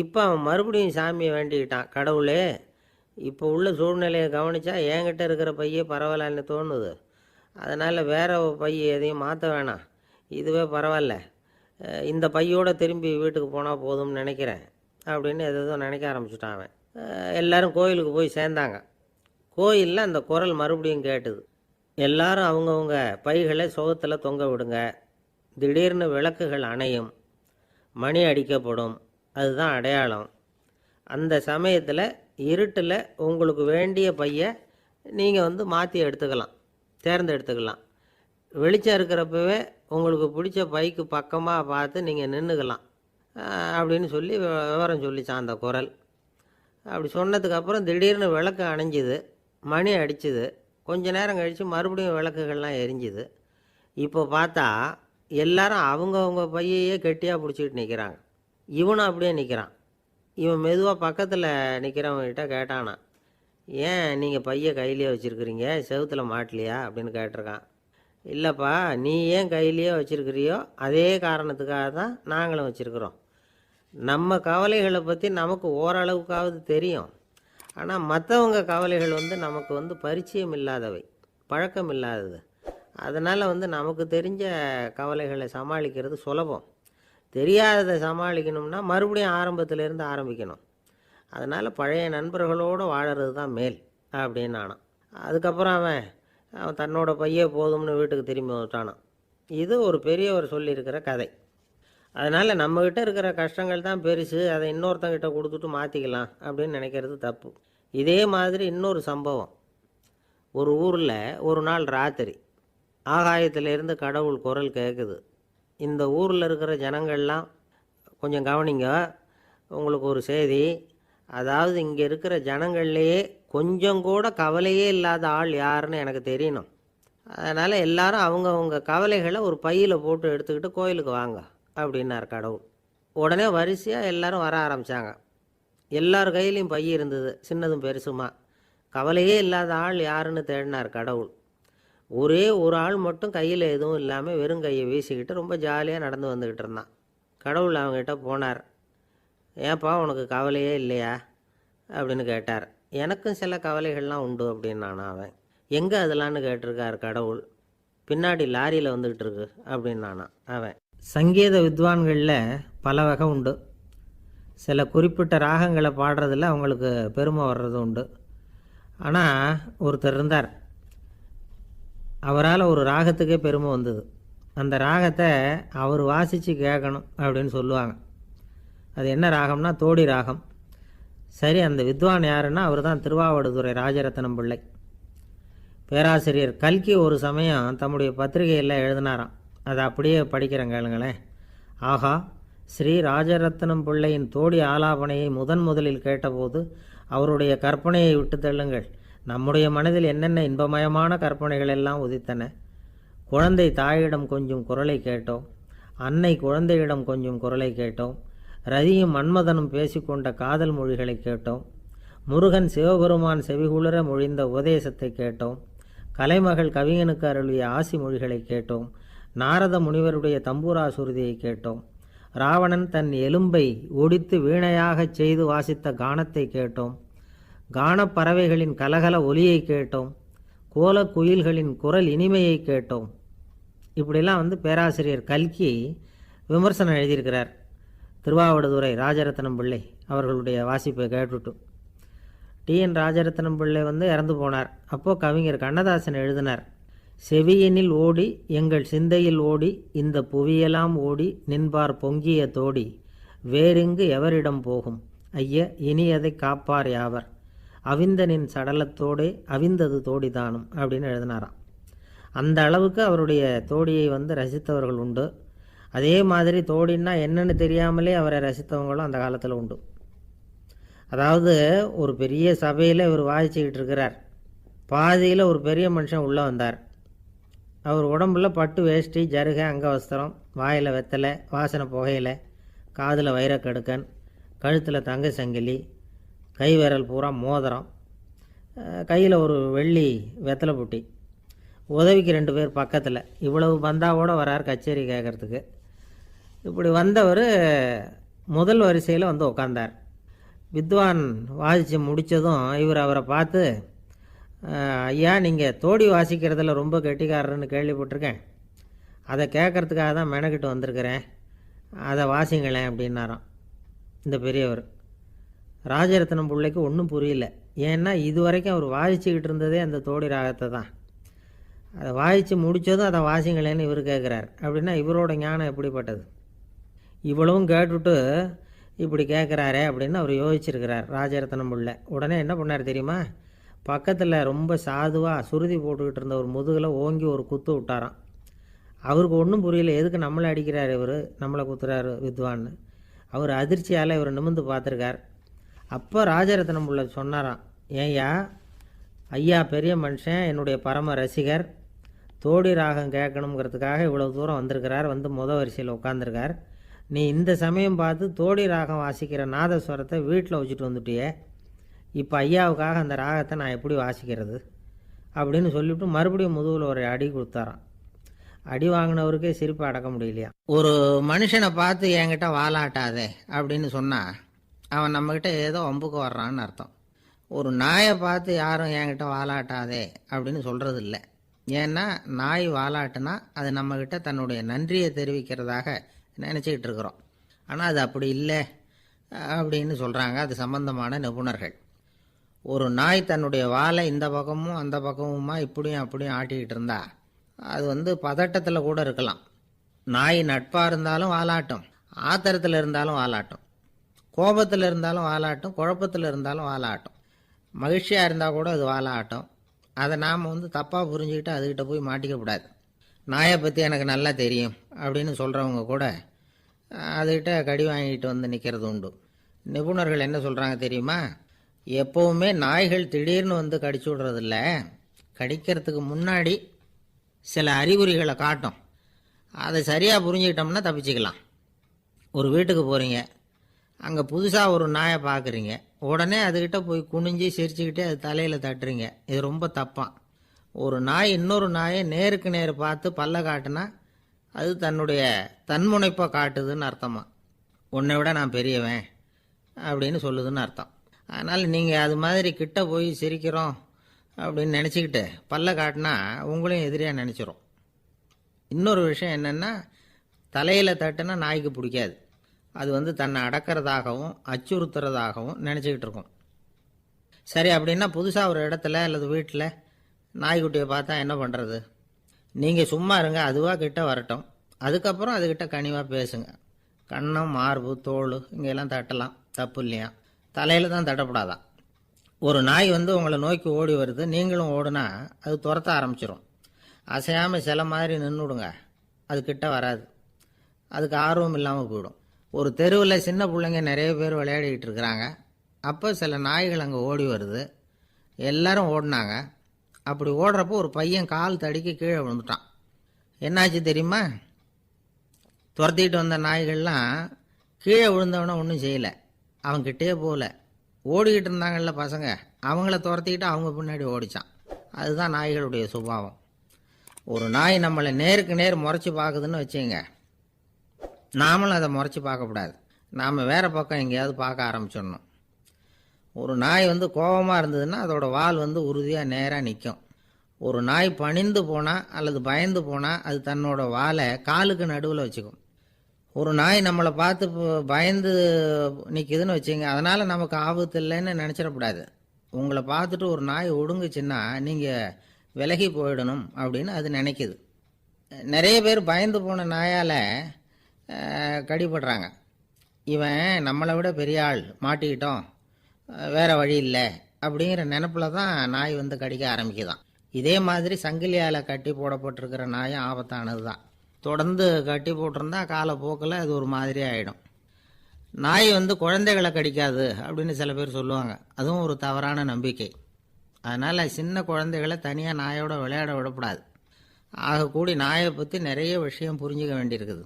இப்போ அவன் மறுபடியும் சாமியை வேண்டிக்கிட்டான், கடவுளே இப்போ உள்ள சூழ்நிலையை கவனித்தா என்கிட்ட இருக்கிற பையே பரவாயில்லன்னு தோணுது, அதனால் வேறு பை எதையும் மாற்ற வேணாம், இதுவே பரவாயில்ல, இந்த பையோடு திரும்பி வீட்டுக்கு போனால் போதும்னு நினைக்கிறேன் அப்படின்னு எதோ நினைக்க ஆரம்பிச்சுட்டான் அவன். எல்லோரும் கோயிலுக்கு போய் சேர்ந்தாங்க. கோயிலில் அந்த குரல் மறுபடியும் கேட்டுது. எல்லாரும் அவங்கவுங்க பைகளை சுகத்தில் தொங்க விடுங்க, திடீர்னு விளக்குகள் அணையும், மணி அடிக்கப்படும், அதுதான் அடையாளம், அந்த சமயத்தில் இருட்டில் உங்களுக்கு வேண்டிய பையை நீங்கள் மாற்றி எடுத்துக்கலாம், தேர்ந்தெடுத்துக்கலாம், வெளிச்சம் இருக்கிறப்பவே உங்களுக்கு பிடிச்ச பைக்கு பக்கமாக பார்த்து நீங்கள் நின்றுக்கலாம் அப்படின்னு சொல்லி விவரம் சொல்லிச்சான் அந்த குரல். அப்படி சொன்னதுக்கப்புறம் திடீர்னு விளக்கு அணைஞ்சிது, மணி அடிச்சுது. கொஞ்ச நேரம் கழித்து மறுபடியும் விளக்குகள்லாம் எரிஞ்சுது. இப்போ பார்த்தா எல்லாரும் அவங்கவுங்க பையையே கெட்டியாக பிடிச்சிக்கிட்டு நிற்கிறாங்க. இவனும் அப்படியே நிற்கிறான். இவன் மெதுவாக பக்கத்தில் நிற்கிறவங்ககிட்ட கேட்டானா, ஏன் நீங்கள் பையை கையிலே வச்சுருக்கிறீங்க, செவுத்தில் மாட்டலையா அப்படின்னு கேட்டிருக்கான். இல்லைப்பா, நீ ஏன் கையிலேயே வச்சுருக்கிறியோ அதே காரணத்துக்காக தான் நாங்களும் வச்சுருக்குறோம். நம்ம கவலைகளை பற்றி நமக்கு ஓரளவுக்காவது தெரியும், ஆனால் மற்றவங்க கவலைகள் நமக்கு பரிச்சயம் இல்லாதவை, பழக்கம் இல்லாதது. அதனால் நமக்கு தெரிஞ்ச கவலைகளை சமாளிக்கிறது சுலபம். தெரியாததை சமாளிக்கணும்னா மறுபடியும் ஆரம்பத்திலேருந்து ஆரம்பிக்கணும். அதனால் பழைய நண்பர்களோடு வாழறது தான் மேல் அப்படின்னு ஆனான். அதுக்கப்புறம் அவன் தன்னோட பையே போதும்னு வீட்டுக்கு திரும்பி வந்துட்டானான். இது ஒரு பெரியவர் சொல்லியிருக்கிற கதை. அதனால் நம்மக்கிட்ட இருக்கிற கஷ்டங்கள் தான் பெருசு, அதை இன்னொருத்தங்கிட்ட கொடுத்துட்டு மாற்றிக்கலாம் அப்படின்னு நினைக்கிறது தப்பு. இதே மாதிரி இன்னொரு சம்பவம். ஒரு ஊரில் ஒரு நாள் ராத்திரி ஆகாயத்திலேருந்து கடவுள் குரல் கேட்குது. இந்த ஊரில் இருக்கிற ஜனங்கள்லாம் கொஞ்சம் கவனிங்க, உங்களுக்கு ஒரு செய்தி. அதாவது இங்கே இருக்கிற ஜனங்கள்லேயே கொஞ்சம் கூட கவலையே இல்லாத ஆள் யாருன்னு எனக்கு தெரியணும். அதனால் எல்லாரும் அவங்கவுங்க கவலைகளை ஒரு பையில் போட்டு எடுத்துக்கிட்டு கோயிலுக்கு வாங்க அப்படின்னார் கடவுள். உடனே வரிசையாக எல்லாரும் வர ஆரம்பித்தாங்க. எல்லார் கையிலையும் பை இருந்தது, சின்னதும் பெருசுமா. கவலையே இல்லாத ஆள் யாருன்னு தேடினார் கடவுள். ஒரே ஒரு ஆள் மட்டும் கையில் எதுவும் இல்லாமல் வெறும் கையை வீசிக்கிட்டு ரொம்ப ஜாலியாக நடந்து வந்துக்கிட்டு இருந்தான். கடவுள் அவங்ககிட்ட போனார். ஏன்ப்பா உனக்கு கவலையே இல்லையா அப்படின்னு கேட்டார். எனக்கும் சில கவலைகள்லாம் உண்டு அப்படின்னானா அவன். எங்கே அதெல்லான்னு கேட்டிருக்கார் கடவுள். பின்னாடி லாரியில் வந்துக்கிட்டு இருக்கு அப்படின்னானா அவன். சங்கீத வித்வான்களில் பல வகை உண்டு. சில குறிப்பிட்ட ராகங்களை பாடுறதில் அவங்களுக்கு பெருமை வர்றது உண்டு. ஆனால் ஒருத்தர் இருந்தார். அவரால் ஒரு ராகத்துக்கே பெருமை வந்தது. அந்த ராகத்தை அவர் வாசித்து கேட்கணும் அப்படின்னு சொல்லுவாங்க. அது என்ன ராகம்னா தோடி ராகம். சரி, அந்த வித்வான் யாருன்னா அவர் தான் திருவாவடுதுறை ராஜரத்னம் பிள்ளை. பேராசிரியர் கல்கி ஒரு சமயம் தம்முடைய பத்திரிகையில் எழுதினாராம். அதை அப்படியே படிக்கிறேன் கேளுங்களேன். ஆகா, ஸ்ரீ ராஜரத்னம் பிள்ளையின் தோடி ஆலாபனையை முதலில் கேட்டபோது அவருடைய கற்பனையை விட்டு தள்ளுங்கள். நம்முடைய மனதில் என்னென்ன இன்பமயமான கற்பனைகள் எல்லாம் உதித்தன. குழந்தை தாயிடம் கொஞ்சம் குரலை கேட்டோம், அன்னை குழந்தையிடம் கொஞ்சம் குரலை கேட்டோம், ரதியும் மன்மதனும் பேசிக்கொண்ட காதல் மொழிகளை கேட்டோம், முருகன் சிவபெருமான் செவிகுளிர மொழிந்த உபதேசத்தை கேட்டோம், கலைமகள் கவிஞனுக்கு அருளிய ஆசி மொழிகளை கேட்டோம், நாரத முனிவருடைய தம்பூரா சுருதியை கேட்டோம், ராவணன் தன் எலும்பை ஒடித்து வீணையாகச் செய்து வாசித்த கானத்தை கேட்டோம், கானப்பறவைகளின் கலகல ஒலியை கேட்டோம், கோல குயில்களின் குரல் இனிமையை கேட்டோம். இப்படிலாம் பேராசிரியர் கல்கி விமர்சனம் எழுதியிருக்கிறார். திருவாவடுதுறை ராஜரத்னம் பிள்ளை அவர்களுடைய வாசிப்பை கேட்டுட்டு டிஎன் ராஜரத்னம் பிள்ளை இறந்து போனார். அப்போது கவிஞர் கண்ணதாசன் எழுதினார், செவியனில் ஓடி எங்கள் சிந்தையில் ஓடி இந்த புவியெல்லாம் ஓடி நின்பார் பொங்கிய தோடி வேறெங்கு எவரிடம் போகும் ஐய இனி அதை காப்பார் யாவர் அவிந்தனின் சடலத்தோடே அவிந்தது தோடிதானும் அப்படின்னு எழுதினாராம். அந்த அளவுக்கு அவருடைய தோடியை ரசித்தவர்கள் உண்டு. அதே மாதிரி தோடின்னா என்னன்னு தெரியாமலே அவரை ரசித்தவங்களும் அந்த காலத்தில் உண்டு. அதாவது ஒரு பெரிய சபையில் இவர் வாசிச்சுக்கிட்டு இருக்கிறார். பாதியில் ஒரு பெரிய மனுஷன் உள்ளே வந்தார். அவர் உடம்புல பட்டு வேஷ்டி, ஜருகை, அங்கவஸ்திரம், வாயில் வெத்தலை, வாசனை புகையில, காதில் வைரக்கடுக்கன், கழுத்தில் தங்க சங்கிலி, கை விரல் பூரா மோதிரம், கையில் ஒரு வெள்ளி வெத்தலை புட்டி, உதவிக்கு 2 பேர் பக்கத்தில். இவ்வளவு பந்தாவோடு வரார் கச்சேரி கேட்குறதுக்கு. இப்படி வந்தவர் முதல் வரிசையில் உட்கார்ந்தார். வித்வான் வாசித்து முடித்ததும் இவர் அவரை பார்த்து, ஐயா, நீங்கள் தோடி வாசிக்கிறதுல ரொம்ப கெட்டிக்காரர்னு கேள்விப்பட்டிருக்கேன், அதை கேட்குறதுக்காக தான் மெனக்கிட்டு வந்திருக்கிறேன், அதை வாசிங்களேன் அப்படின்னாராம் இந்த பெரியவர். ராஜரத்னம் பிள்ளைக்கு ஒன்றும் புரியல. ஏன்னா இது வரைக்கும் அவர் வாசிச்சுக்கிட்டு இருந்ததே அந்த தோடி ராகத்தை தான். அதை வாசித்து முடித்ததும் அதை வாசிங்களேன்னு இவர் கேட்குறார். அப்படின்னா இவரோட ஞானம் எப்படிப்பட்டது? இவ்வளவும் கேட்டுட்டு இப்படி கேட்குறாரே அப்படின்னு அவர் யோசிச்சிருக்கிறார் ராஜரத்னம் பிள்ளை. உடனே என்ன பண்ணார் தெரியுமா? பக்கத்தில் ரொம்ப சாதுவாக சுருதி போட்டுக்கிட்டு இருந்த ஒரு முதுகில் ஓங்கி ஒரு குத்து விட்டாராம். அவருக்கு ஒன்றும் புரியல, எதுக்கு நம்மளை அடிக்கிறார் இவர், நம்மளை குத்துறாரு வித்வான்னு. அவர் அதிர்ச்சியால் இவர் நிமிர்ந்து பார்த்துருக்கார். அப்போ ராஜரத்னம் பிள்ளை சொன்னாராம், ஏய்யா ஐயா பெரிய மனுஷன், என்னுடைய பரம ரசிகர், தோடி ராகம் கேட்கணுங்கிறதுக்காக இவ்வளோ தூரம் வந்திருக்கிறார், வரிசையில் உட்காந்துருக்கார். நீ இந்த சமயம் பார்த்து தோடி ராகம் வாசிக்கிற நாதஸ்வரத்தை வீட்டில் வச்சுட்டு வந்துட்டியே, இப்போ ஐயாவுக்காக அந்த ராகத்தை நான் எப்படி வாசிக்கிறது அப்படின்னு சொல்லிவிட்டு மறுபடியும் முதுகில் ஒரு அடி கொடுத்தாராம். அடி வாங்கினவருக்கே சிரிப்பு அடக்க முடியலையா. ஒரு மனுஷனை பார்த்து என்கிட்ட வாலாட்டாதே அப்படின்னு சொன்னால் அவன் நம்மக்கிட்ட ஏதோ வம்புக்கு வர்றான்னு அர்த்தம். ஒரு நாயை பார்த்து யாரும் என்கிட்ட வாலாட்டாதே அப்படின்னு சொல்கிறது இல்லை. ஏன்னா நாய் வாலாட்டுனா அது நம்மக்கிட்ட தன்னுடைய நன்றியை தெரிவிக்கிறதாக நினச்சிக்கிட்டு இருக்கிறோம். ஆனால் அது அப்படி இல்லை அப்படின்னு சொல்கிறாங்க அது சம்பந்தமான நிபுணர்கள். ஒரு நாய் தன்னுடைய வாலை இந்த பக்கமும் அந்த பக்கமுமா இப்படியும் அப்படியும் ஆட்டிக்கிட்டு இருந்தா அது பதட்டத்தில் கூட இருக்கலாம். நாய் நட்பாக இருந்தாலும் வாலாட்டும், ஆத்திரத்தில் இருந்தாலும் வாலாட்டும், கோபத்தில் இருந்தாலும் வாலாட்டும், குழப்பத்தில் இருந்தாலும் வாலாட்டும், மகிழ்ச்சியாக இருந்தால் கூட அது வாலாட்டும். அதை நாம் தப்பாக புரிஞ்சுக்கிட்டு அதுக்கிட்ட போய் மாட்டிக்கக்கூடாது. நாயை பற்றி எனக்கு நல்லா தெரியும் அப்படின்னு சொல்கிறவங்க கூட அதுக்கிட்ட கடி வாங்கிட்டு நிற்கிறது உண்டு. நிபுணர்கள் என்ன சொல்கிறாங்க தெரியுமா? எப்போவுமே நாய்கள் திடீர்னு கடிச்சு விடுறதில்ல, கடிக்கிறதுக்கு முன்னாடி சில அறிகுறிகளை காட்டும். அதை சரியாக புரிஞ்சுக்கிட்டோம்னா தப்பிச்சுக்கலாம். ஒரு வீட்டுக்கு போகிறீங்க, அங்கே புதுசாக ஒரு நாயை பார்க்குறீங்க, உடனே அதுக்கிட்ட போய் குனிஞ்சு சிரிச்சுக்கிட்டே அது தலையில் தட்டுறீங்க. இது ரொம்ப தப்பான். ஒரு நாய் இன்னொரு நாயை நேருக்கு நேர் பார்த்து பல்ல காட்டுனா அது தன்னுடைய தன்முனைப்பை காட்டுதுன்னு அர்த்தமா. உன்னை விட நான் பெரியவன் அப்படின்னு சொல்லுதுன்னு அர்த்தம். அதனால் நீங்கள் அது மாதிரி கிட்ட போய் சிரிக்கிறோம் அப்படின்னு நினச்சிக்கிட்டு பல்ல காட்டினா உங்களையும் எதிரியாக நினச்சிரும். இன்னொரு விஷயம் என்னென்னா, தலையில் தட்டுனா நாய்க்கு பிடிக்காது. அது தன்னை அடக்கிறதாகவும் அச்சுறுத்துறதாகவும் நினச்சிக்கிட்டு இருக்கும். சரி, அப்படின்னா புதுசாக ஒரு இடத்துல அல்லது வீட்டில் நாய்க்குட்டியை பார்த்தா என்ன பண்ணுறது? நீங்கள் சும்மா இருங்க, அதுவாக கிட்ட வரட்டும். அதுக்கப்புறம் அதுக்கிட்ட கனிவாக பேசுங்க. கன்னம், மார்பு, தோல் இங்கெல்லாம் தட்டலாம், தப்பு இல்லையா? தலையில் தான் தட்டப்படாதான். ஒரு நாய் உங்களை நோக்கி ஓடி வருது, நீங்களும் ஓடுனா அது துரத்த ஆரம்பிச்சிடும். அசையாமல் சில மாதிரி நின்றுடுங்க, அது கிட்ட வராது. அதுக்கு ஆர்வம் இல்லாமல் போயிடும். ஒரு தெருவில் சின்ன பிள்ளைங்க நிறைய பேர் விளையாடிக்கிட்டு இருக்கிறாங்க. அப்போ சில நாய்கள் அங்கே ஓடி வருது. எல்லாரும் ஓடினாங்க. அப்படி ஓடுறப்போ ஒரு பையன் கால் தடிக்க கீழே விழுந்துட்டான். என்னாச்சு தெரியுமா? துரத்திட்டு வந்த நாய்கள்லாம் கீழே விழுந்தவன ஒன்றும் செய்யலை, அவன்கிட்டே போகல. ஓடிக்கிட்டு இருந்தாங்கல்ல பசங்க, அவங்கள துரத்திக்கிட்டு அவங்க பின்னாடி ஓடிச்சான். அதுதான் நாய்களுடைய சுபாவம். ஒரு நாய் நம்மளை நேருக்கு நேர் முறைச்சி பார்க்குதுன்னு வச்சுங்க, நாமளும் அதை முறைச்சி பார்க்கக்கூடாது. நாம் வேறு பக்கம் எங்கேயாவது பார்க்க ஆரம்பிச்சிடணும். ஒரு நாய் கோபமாக இருந்ததுன்னா அதோட வால் உறுதியாக நேராக நிற்கும். ஒரு நாய் பணிந்து போனால் அல்லது பயந்து போனால் அது தன்னோட வாலை காலுக்கு நடுவில் வச்சுக்கும். ஒரு நாய் நம்மளை பார்த்து பயந்து நிற்கிதுன்னு வச்சுங்க, அதனால் நமக்கு ஆபத்து இல்லைன்னு நினச்சிடக்கூடாது. உங்களை பார்த்துட்டு ஒரு நாய் ஒடுங்குச்சுன்னா நீங்கள் விலகி போயிடணும் அப்படின்னு அது நினைக்கிது. நிறைய பேர் பயந்து போன நாயால் கடிபடுறாங்க. இவன் நம்மளை விட பெரிய ஆள், மாட்டிக்கிட்டோம், வேறு வழி இல்லை அப்படிங்கிற நினப்பில் தான் நாய் கடிக்க ஆரம்பிக்குதான். இதே மாதிரி சங்கிலியால் கட்டி போடப்பட்டிருக்கிற நாயும் ஆபத்தானது தான். தொடர்ந்து கட்டி போட்டிருந்தா காலப்போக்கில் அது ஒரு மாதிரி ஆகிடும். நாய் குழந்தைகளை கடிக்காது அப்படின்னு சில பேர் சொல்லுவாங்க. அதுவும் ஒரு தவறான நம்பிக்கை. அதனால் சின்ன குழந்தைகளை தனியாக நாயோட விளையாட விடக்கூடாது. ஆகக்கூடி நாயை பற்றி நிறைய விஷயம் புரிஞ்சுக்க வேண்டியிருக்குது.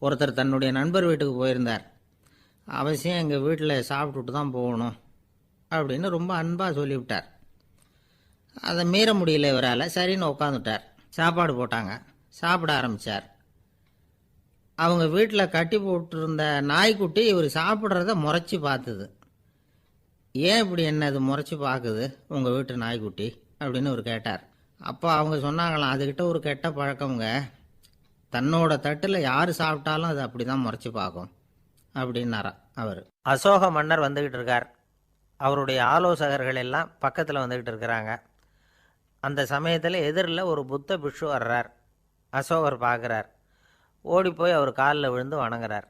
ஒருத்தர் தன்னுடைய நண்பர் வீட்டுக்கு போயிருந்தார். அவசியம் எங்கள் வீட்டில் சாப்பிட்டுட்டு தான் போகணும் அப்படின்னு ரொம்ப அன்பாக சொல்லிவிட்டார். அதை மீற முடியல இவரால். சரின்னு உட்காந்துட்டார். சாப்பாடு போட்டாங்க, சாப்பிட ஆரம்பித்தார். அவங்க வீட்டில் கட்டி போட்டிருந்த நாய்க்குட்டி இவர் சாப்பிட்றத முறைச்சி பார்த்துது. ஏன் இப்படி என்ன அது முறைச்சி பார்க்குது உங்கள் வீட்டு நாய்க்குட்டி அப்படின்னு அவர் கேட்டார். அப்போ அவங்க சொன்னாங்களாம், அதுக்கிட்ட ஒரு கெட்ட பழக்கம்ங்க, தன்னோட தட்டில் யார் சாப்பிட்டாலும் அது அப்படி தான் முறைச்சி பார்க்கும் அப்படின்னாரா அவர். அசோக மன்னர் வந்துக்கிட்டு இருக்கார். அவருடைய ஆலோசகர்கள் எல்லாம் பக்கத்தில் வந்துக்கிட்டு இருக்கிறாங்க. அந்த சமயத்தில் எதிரில் ஒரு புத்த பிக்ஷு வர்றார். அசோகர் பார்க்குறார். ஓடி போய் அவர் காலில் விழுந்து வணங்குறார்.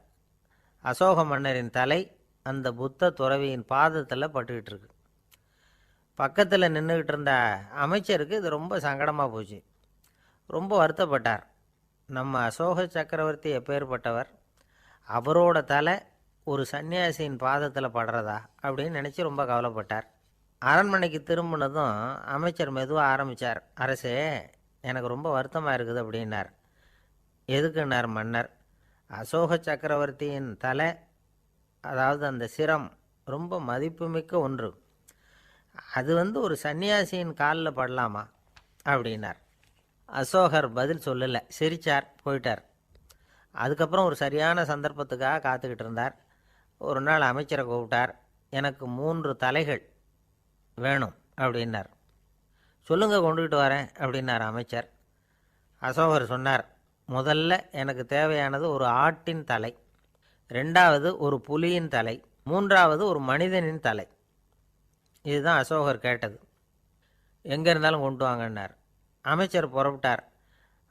அசோக மன்னரின் தலை அந்த புத்த துறவியின் பாதத்தில் பட்டுக்கிட்டு இருக்கு. பக்கத்தில் நின்றுக்கிட்டு இருந்த அமைச்சருக்கு இது ரொம்ப சங்கடமாக போச்சு. ரொம்ப வருத்தப்பட்டார். நம்ம அசோக சக்கரவர்த்தி எப்பேற்பட்டவர், அவரோட தலை ஒரு சன்னியாசியின் பாதத்தில் படுறதா அப்படின்னு நினச்சி ரொம்ப கவலைப்பட்டார். அரண்மனைக்கு திரும்பினதும் அமைச்சர் மெதுவாக ஆரம்பித்தார். அரசே, எனக்கு ரொம்ப வருத்தமாக இருக்குது அப்படின்னார். எதுக்குன்னார் மன்னர். அசோக சக்கரவர்த்தியின் தலை, அதாவது அந்த சிரம், ரொம்ப மதிப்புமிக்க ஒன்று. அது ஒரு சன்னியாசியின் காலில் படலாமா அப்படின்னார். அசோகர் பதில் சொல்லலை, சிரித்தார், போயிட்டார். அதுக்கப்புறம் ஒரு சரியான சந்தர்ப்பத்துக்காக காத்துக்கிட்டு இருந்தார். ஒரு நாள் அமைச்சரை கூப்பிட்டார். எனக்கு 3 தலைகள் வேணும் அப்படின்னார். சொல்லுங்க, கொண்டுகிட்டு வரேன் அப்படின்னார் அமைச்சர். அசோகர் சொன்னார், முதல்ல எனக்கு தேவையானது ஒரு ஆட்டின் தலை, 2வது ஒரு புலியின் தலை, 3வது ஒரு மனிதனின் தலை. இதுதான் அசோகர் கேட்டது. எங்கே இருந்தாலும் கொண்டு வாங்கன்னார். அமைச்சர் புறப்பட்டார்.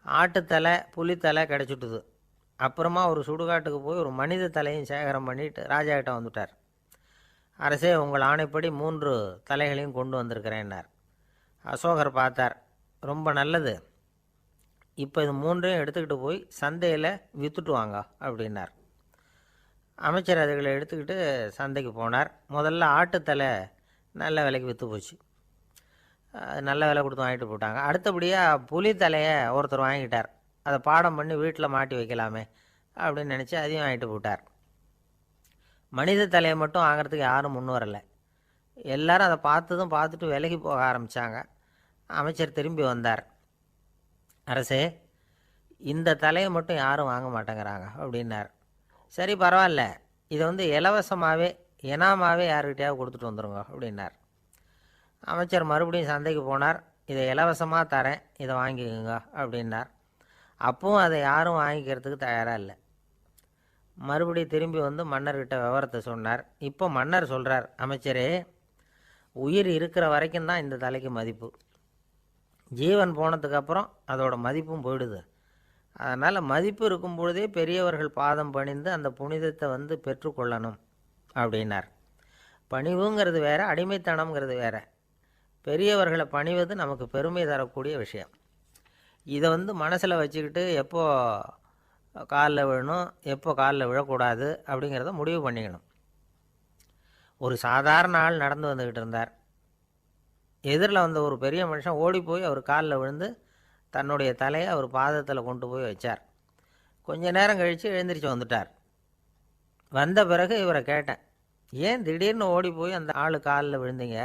ஆட்டுத்தலை, புலித்தலை கிடச்சிட்டுது. அப்புறமா ஒரு சுடுகாட்டுக்கு போய் ஒரு மனித தலையும் சேகரம் பண்ணிட்டு ராஜா கிட்ட வந்துட்டார். அரசே, உங்கள் ஆணைப்படி 3 தலைகளையும் கொண்டு வந்திருக்கிறேன்னார். அசோகர் பார்த்தார். ரொம்ப நல்லது, இப்போ இது 3ஐயும் எடுத்துக்கிட்டு போய் சந்தையில் விற்றுட்டு வாங்க அப்படின்னார். அமைச்சர் அதுகளை எடுத்துக்கிட்டு சந்தைக்கு போனார். முதல்ல ஆட்டுத்தலை நல்ல விலைக்கு விற்று போச்சு. நல்ல விலை கொடுத்து வாங்கிட்டு போட்டாங்க. அடுத்தபடியாக புலி தலையை ஒருத்தர் வாங்கிட்டார். அதை பாடம் பண்ணி வீட்டில் மாட்டி வைக்கலாமே அப்படின்னு நினச்சி அதையும் வாங்கிட்டு போட்டார். மனித தலையை மட்டும் வாங்கிறதுக்கு யாரும் முன் வரலை. எல்லாரும் அதை பார்த்துட்டு விலகி போக ஆரம்பித்தாங்க. அமைச்சர் திரும்பி வந்தார். அரசே, இந்த தலையை மட்டும் யாரும் வாங்க மாட்டேங்கிறாங்க அப்படின்னார். சரி, பரவாயில்ல, இதை இலவசமாகவே இனாமாவே யாருக்கிட்டையாவது கொடுத்துட்டு வந்துடுங்க அப்படின்னார். அமைச்சர் மறுபடியும் சந்தைக்கு போனார். இதை இலவசமாக தரேன், இதை வாங்கிக்கோங்க அப்படின்னார். அப்பவும் அதை யாரும் வாங்கிக்கிறதுக்கு தயாராக இல்லை. மறுபடியும் திரும்பி மன்னர்கிட்ட விவரத்தை சொன்னார். இப்போ மன்னர் சொல்கிறார், அமைச்சரே, உயிர் இருக்கிற வரைக்கும் தான் இந்த தலைக்கு மதிப்பு. ஜீவன் போனதுக்கப்புறம் அதோட மதிப்பும் போயிடுது. அதனால் மதிப்பு இருக்கும் பொழுதே பெரியவர்கள் பாதம் பணிந்து அந்த புனிதத்தை பெற்றுக்கொள்ளணும் அப்படின்னார். பணிவுங்கிறது வேறு, அடிமைத்தனம்ங்கிறது வேறு. பெரியவர்களை பணிவது நமக்கு பெருமை தரக்கூடிய விஷயம். இதை மனசில் வச்சுக்கிட்டு எப்போ காலில் விழணும், எப்போ காலில் விழக்கூடாது அப்படிங்கிறத முடிவு பண்ணிக்கணும். ஒரு சாதாரண ஆள் நடந்து வந்துக்கிட்டு இருந்தார். எதிரில் ஒரு பெரிய மனுஷன் ஓடி போய் அவர் காலில் விழுந்து தன்னுடைய தலையை அவர் பாதத்தில் கொண்டு போய் வச்சார். கொஞ்ச நேரம் கழித்து எழுந்திரிச்சு வந்துட்டார். வந்த பிறகு இவரை கேட்டேன், ஏன் திடீர்னு ஓடி போய் அந்த ஆள் காலில் விழுந்தீங்க,